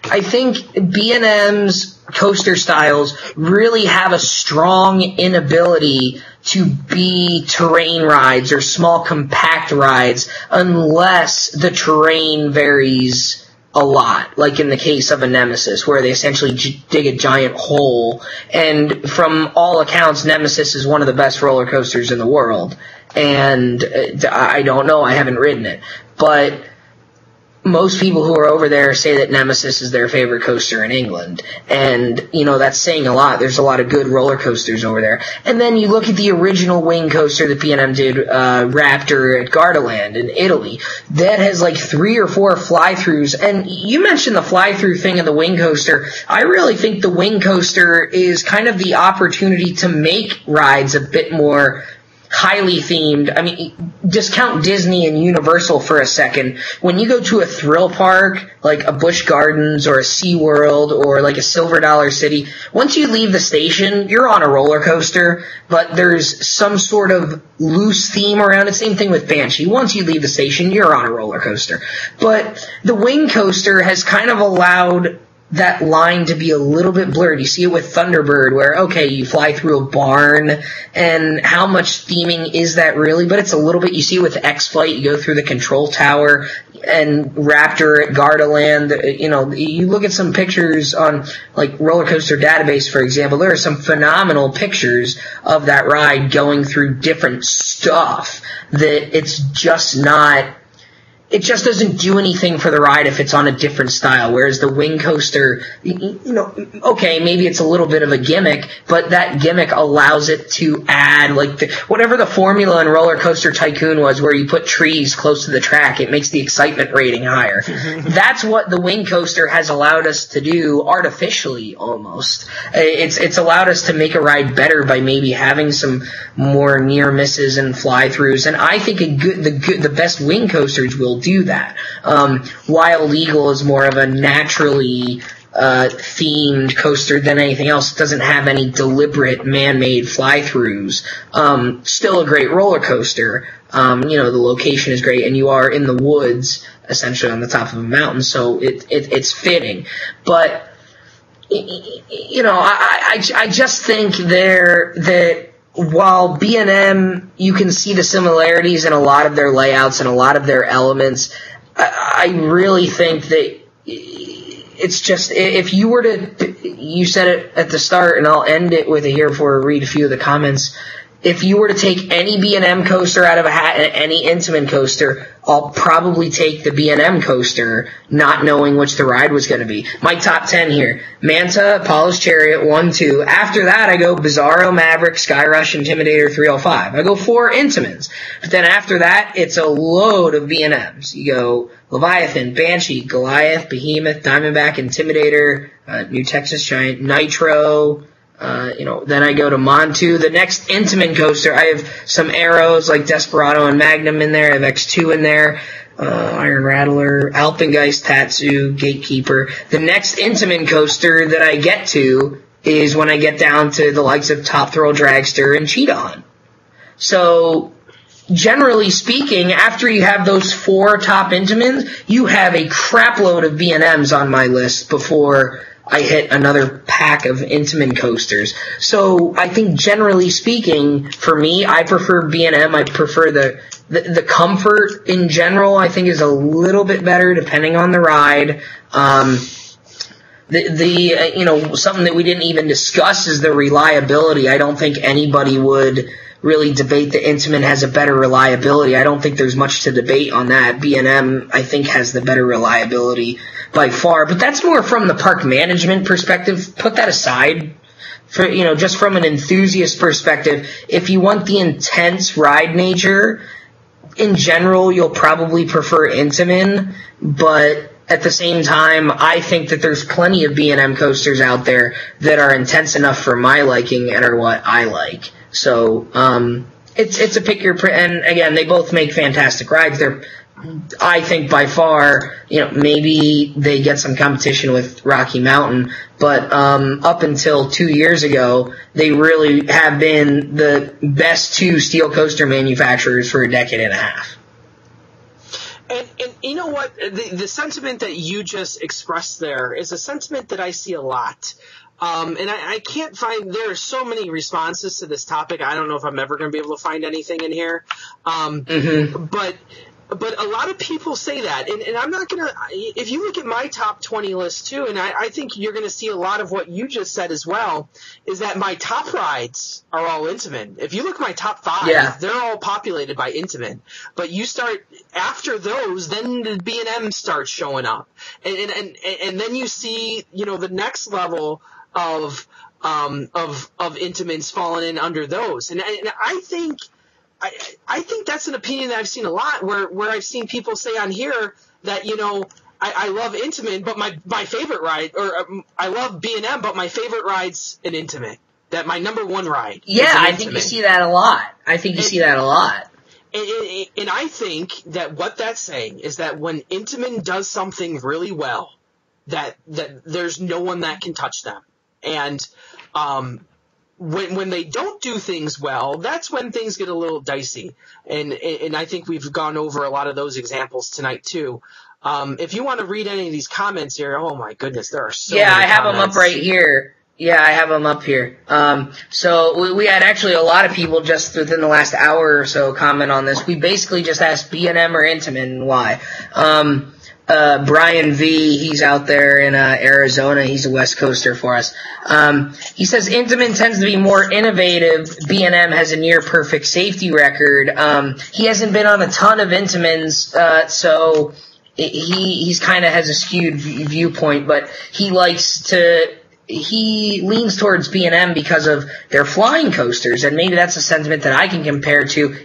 I think B&M's coaster styles really have a strong inability to be terrain rides or small compact rides unless the terrain varies a lot, like in the case of a Nemesis, where they essentially dig a giant hole. And from all accounts, Nemesis is one of the best roller coasters in the world. And I don't know, I haven't ridden it. But most people who are over there say that Nemesis is their favorite coaster in England. And, that's saying a lot. There's a lot of good roller coasters over there. And then you look at the original wing coaster that B&M did, Raptor at Gardaland in Italy. That has like 3 or 4 fly-throughs. And you mentioned the fly-through thing of the wing coaster. I really think the wing coaster is kind of the opportunity to make rides a bit more highly themed. I mean, discount Disney and Universal for a second. When you go to a thrill park, like a Busch Gardens or a SeaWorld or like a Silver Dollar City, once you leave the station, you're on a roller coaster, but there's some sort of loose theme around it. Same thing with Banshee. Once you leave the station, you're on a roller coaster. But the wing coaster has kind of allowed that line to be a little bit blurred. You see it with Thunderbird where, okay, you fly through a barn, and how much theming is that really? But it's a little bit. You see it with X-Flight, you go through the control tower, and Raptor at Gardaland. You look at some pictures on, like, Roller Coaster Database, for example, there are some phenomenal pictures of that ride going through different stuff that it's just not... It just doesn't do anything for the ride if it's on a different style, whereas the wing coaster, okay, maybe it's a little bit of a gimmick, but that gimmick allows it to add, like, whatever the formula in Roller Coaster Tycoon was, where you put trees close to the track, it makes the excitement rating higher. That's what the wing coaster has allowed us to do artificially, almost. It's allowed us to make a ride better by maybe having some more near misses and fly-throughs, and I think the best wing coasters will do that. Wild Eagle is more of a naturally themed coaster than anything else. It doesn't have any deliberate man-made fly-throughs. Still a great roller coaster. The location is great, and you are in the woods, essentially on the top of a mountain, so it's fitting. But I just think that while B&M, you can see the similarities in a lot of their layouts and a lot of their elements, I really think that it's just, if you were to, you said it at the start, and I'll end it with it here before I read a few of the comments. If you were to take any B&M coaster out of a hat and any Intamin coaster, I'll probably take the B&M coaster, not knowing which the ride was going to be. My top 10 here: Manta, Apollo's Chariot, 1, 2. After that, I go Bizarro, Maverick, Skyrush, Intimidator, 305. I go 4 Intamins. But then after that, it's a load of B&Ms. You go Leviathan, Banshee, Goliath, Behemoth, Diamondback, Intimidator, New Texas Giant, Nitro. Then I go to Montu. The next Intamin coaster, I have some arrows like Desperado and Magnum in there. I have X2 in there. Iron Rattler, Alpengeist, Tatsu, Gatekeeper. The next Intamin coaster that I get to is when I get down to the likes of Top Thrill Dragster and Cheetah Hunt. So, generally speaking, after you have those 4 top Intamins, you have a crapload of B&Ms on my list before I hit another pack of Intamin coasters. So I think generally speaking, for me, I prefer B&M. I prefer the comfort in general, I think, is a little bit better depending on the ride. Something that we didn't even discuss is the reliability. I don't think anybody would really debate that Intamin has a better reliability. I don't think there's much to debate on that. B&M, I think, has the better reliability by far, but that's more from the park management perspective. Put that aside. For, just from an enthusiast perspective, if you want the intense ride nature, in general, you'll probably prefer Intamin, but at the same time, I think that there's plenty of B&M coasters out there that are intense enough for my liking and are what I like. So, it's a pick your, and again, they both make fantastic rides. They're, I think by far, maybe they get some competition with Rocky Mountain, but up until 2 years ago, they really have been the best two steel coaster manufacturers for a decade and a half. And you know what? The sentiment that you just expressed there is a sentiment that I see a lot. And I can't find – there are so many responses to this topic. I don't know if I'm ever going to be able to find anything in here. But a lot of people say that, and I'm not going to – if you look at my top 20 list too, and I think you're going to see a lot of what you just said as well, is that my top rides are all Intamin. If you look at my top 5, they're all populated by Intamin. But you start – after those, then the B&M starts showing up. And then you see, the next level of Intamins falling in under those. And I think – I think that's an opinion that I've seen a lot where I've seen people say on here that, I love Intamin, but my favorite ride, or I love B&M, but my favorite ride's an Intamin. That my number one ride. Yeah, I think you see that a lot. And I think that what that's saying is that when Intamin does something really well, that there's no one that can touch them. And, when they don't do things well, that's when things get a little dicey. And I think we've gone over a lot of those examples tonight too. If you want to read any of these comments here, oh my goodness, there are so many I have comments. them up right here. Yeah, I have them up here. So we had actually a lot of people just within the last hour or so comment on this. We basically just asked B&M or Intamin and why. Brian V, he's out there in Arizona. He's a West Coaster for us. He says Intamin tends to be more innovative. B&M has a near perfect safety record. He hasn't been on a ton of Intamins, so he's kind of has a skewed viewpoint, but he leans towards B&M because of their flying coasters, and maybe that's a sentiment that I can compare to.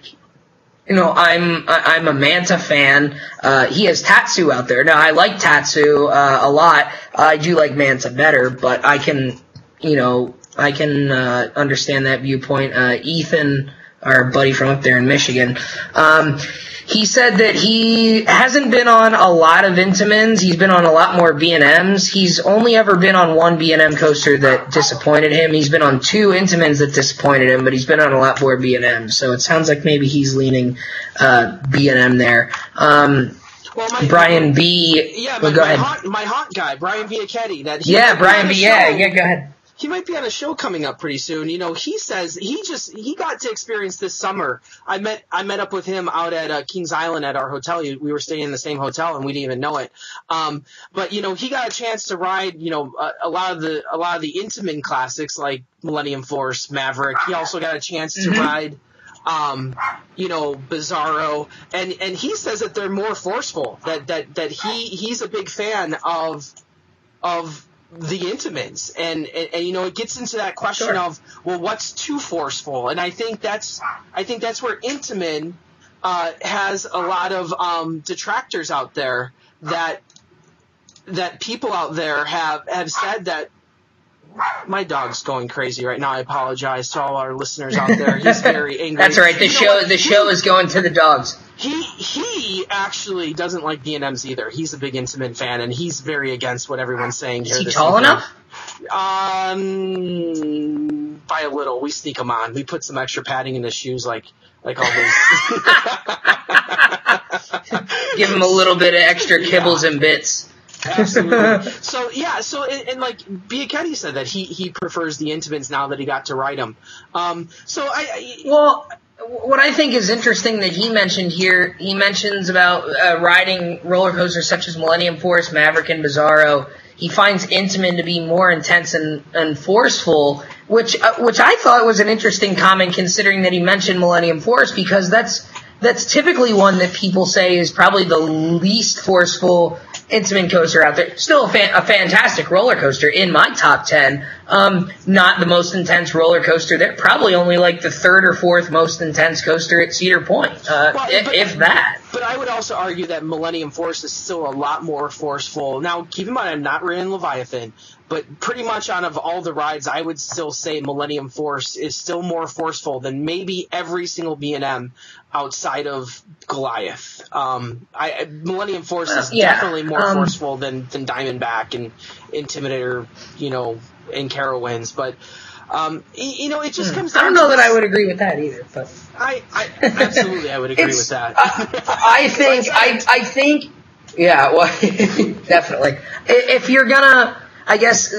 I'm a Manta fan. He has Tatsu out there. Now, I like Tatsu a lot. I do like Manta better, but I can understand that viewpoint. Ethan, our buddy from up there in Michigan, he said that he hasn't been on a lot of Intamins. He's been on a lot more B&Ms. He's only ever been on one B&M coaster that disappointed him. He's been on 2 Intamins that disappointed him, but he's been on a lot more B&Ms. So it sounds like maybe he's leaning B&M there. Brian B. Yeah, go ahead. My hot guy, Brian Biachetti. Brian B. Yeah, go ahead. He might be on a show coming up pretty soon. He says he got to experience this summer. I met up with him out at Kings Island at our hotel. We were staying in the same hotel and we didn't even know it. But he got a chance to ride, a lot of the Intamin classics like Millennium Force, Maverick. He also got a chance to ride Bizarro, and he says that they're more forceful. That he's a big fan of the Intamins, and it gets into that question of, well, what's too forceful? And I think that's where Intamin has a lot of detractors out there that people out there have said that. My dog's going crazy right now. I apologize to all our listeners out there. He's very angry. That's all right. The show is going to the dogs. He actually doesn't like B&Ms either. He's a big Intamin fan, and he's very against what everyone's saying here. Is he tall enough? By a little. We sneak him on. We put some extra padding in his shoes, like all those. Give him a little bit of extra kibbles and bits. Absolutely. So like Biachetti said that he prefers the Intamins now that he got to ride them. What I think is interesting that he mentioned here, he mentions about riding roller coasters such as Millennium Force, Maverick, and Bizarro. He finds Intamin to be more intense and forceful, which I thought was an interesting comment considering that he mentioned Millennium Force, because that's typically one that people say is probably the least forceful Intamin coaster out there. Still a fantastic roller coaster in my top 10. Not the most intense roller coaster there. Probably only like the third or fourth most intense coaster at Cedar Point, if that. But I would also argue that Millennium Force is still a lot more forceful. Now, keep in mind, I'm not ridden Leviathan, but pretty much out of all the rides, I would still say Millennium Force is still more forceful than maybe every single B&M outside of Goliath. Millennium Force is definitely more forceful than Diamondback and Intimidator, and Carowinds. But it just comes down to I don't know that I would agree with that either. But I absolutely I would agree with that. I think, yeah, well, definitely. If you're gonna, I guess,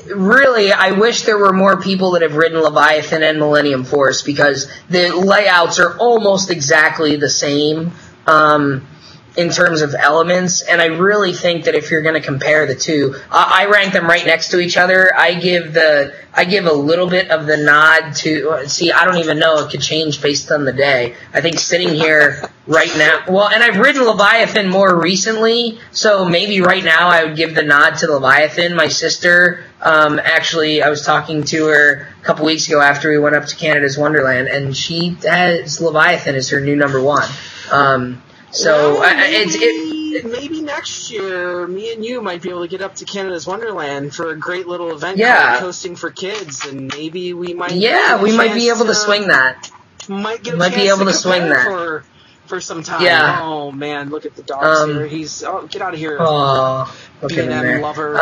really, I wish there were more people that have ridden Leviathan and Millennium Force, because the layouts are almost exactly the same in terms of elements, and I really think that if you're going to compare the two, I rank them right next to each other. I give a little bit of the nod to, see, I don't even know, it could change based on the day. I think sitting here right now, well, and I've ridden Leviathan more recently, so maybe right now I would give the nod to Leviathan. My sister, actually, I was talking to her a couple weeks ago after we went up to Canada's Wonderland, and she has Leviathan as her new number one. So maybe next year, me and you might be able to get up to Canada's Wonderland for a great little event called Coasting for Kids, and maybe we might. Yeah, we might be able to swing that. Might be able to swing that for some time. Yeah. Oh man, look at the dogs here. Get out of here. Oh, B&M lover.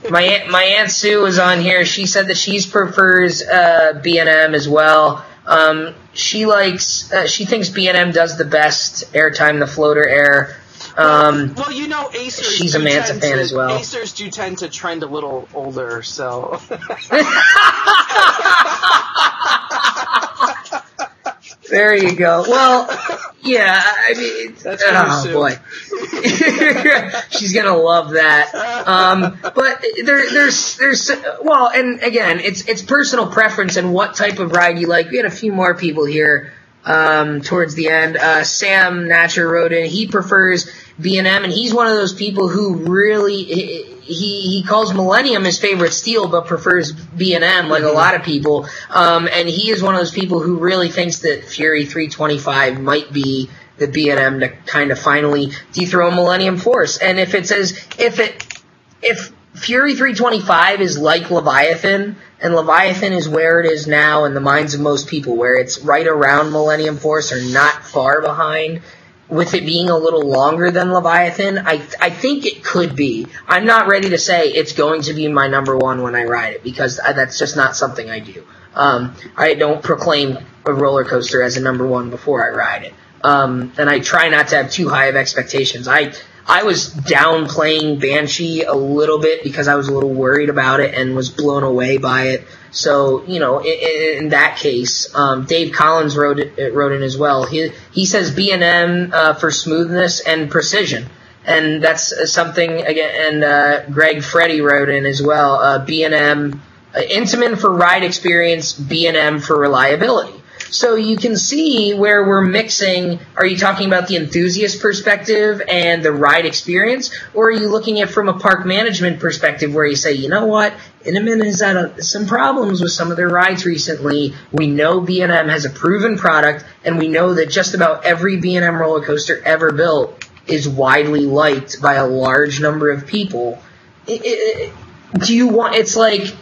My Aunt Sue was on here. She said that she prefers B&M as well. She thinks B&M does the best airtime, the floater air. Well, Acers. She's a Manta fan as well. Acers do tend to trend a little older, so. There you go. Well, yeah, I mean, oh boy, she's gonna love that. But there's well, and again, it's personal preference and what type of ride you like. We had a few more people here towards the end. Sam Natcher wrote in. He prefers B&M, and he's one of those people who really he calls Millennium his favorite steel, but prefers B&M like a lot of people. And he is one of those people who really thinks that Fury 325 might be the B&M to kind of finally dethrone Millennium Force. And if Fury 325 is like Leviathan, and Leviathan is where it is now in the minds of most people, where it's right around Millennium Force or not far behind, with it being a little longer than Leviathan, I think it could be. I'm not ready to say it's going to be my number one when I ride it, because that's just not something I do. I don't proclaim a roller coaster as a number one before I ride it. And I try not to have too high of expectations. I was downplaying Banshee a little bit because I was a little worried about it and was blown away by it. So, in that case, Dave Collins wrote in as well. He says B&M for smoothness and precision. And that's something, again, and Greg Freddy wrote in as well. B&M, Intamin for ride experience, B&M for reliability. So you can see where we're mixing. Are you talking about the enthusiast perspective and the ride experience, or are you looking at it from a park management perspective where you say, you know what, Intamin has had some problems with some of their rides recently. We know B&M has a proven product, and we know that just about every B&M roller coaster ever built is widely liked by a large number of people. It's like,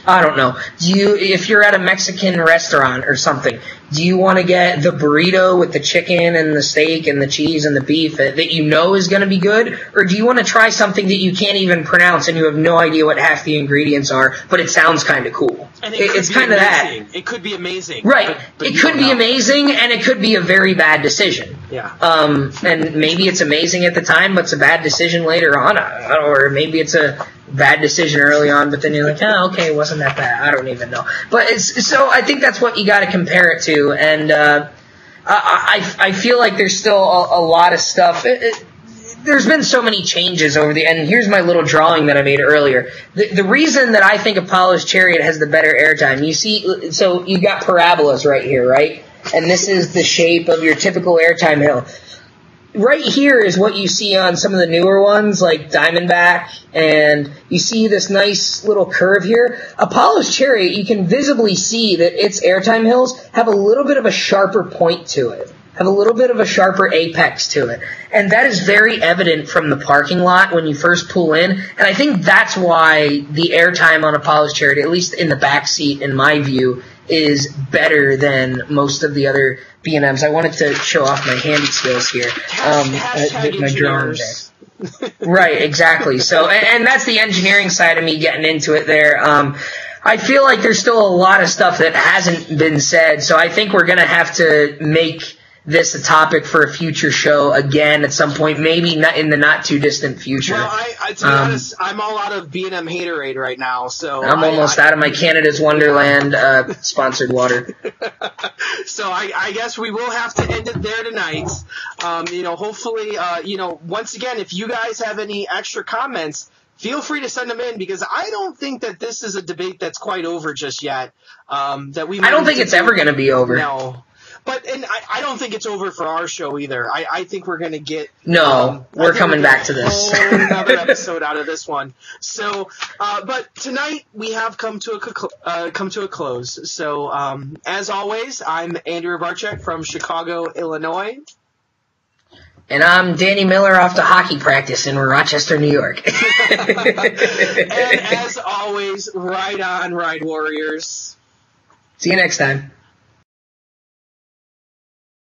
I don't know. If you're at a Mexican restaurant or something, do you want to get the burrito with the chicken and the steak and the cheese and the beef that you know is going to be good? Or do you want to try something that you can't even pronounce and you have no idea what half the ingredients are, but it sounds kind of cool? And it's kind of that. It could be amazing. Right. But it could be amazing, and it could be a very bad decision. Yeah. And maybe it's amazing at the time, but it's a bad decision later on. Or maybe it's a bad decision early on, but then you're like, oh, okay, it wasn't that bad. I don't even know. But so I think that's what you got to compare it to. And I feel like there's still a lot of stuff. There's been so many changes and here's my little drawing that I made earlier. The reason that I think Apollo's Chariot has the better airtime, you see, so you got parabolas right here, right? And this is the shape of your typical airtime hill. right here is what you see on some of the newer ones, like Diamondback, and you see this nice little curve here. Apollo's Cherry, you can visibly see that its airtime hills have a little bit of a sharper point to it, have a little bit of a sharper apex to it. And that is very evident from the parking lot when you first pull in. And I think that's why the airtime on Apollo's Cherry, at least in the back seat, in my view, is better than most of the other B&Ms. I wanted to show off my handy skills here. My drawing there. Right, exactly. So, and that's the engineering side of me getting into it there. I feel like there's still a lot of stuff that hasn't been said, so I think we're going to have to make this a topic for a future show again at some point, maybe not in the not too distant future. Well, to be honest, I'm all out of B&M Haterade right now, so I'm almost out of my Canada's Wonderland sponsored water. So I guess we will have to end it there tonight. Hopefully, once again, if you guys have any extra comments, feel free to send them in, because I don't think that this is a debate that's quite over just yet. I don't think it's ever going to be over. No. But I don't think it's over for our show either. I think we're going to get... No, we're coming back to this. Another episode out of this one. So, but tonight we have come to a close. So, as always, I'm Andrew Barczyk from Chicago, Illinois. And I'm Danny Miller off to hockey practice in Rochester, New York. And as always, ride on, Ride Warriors. See you next time.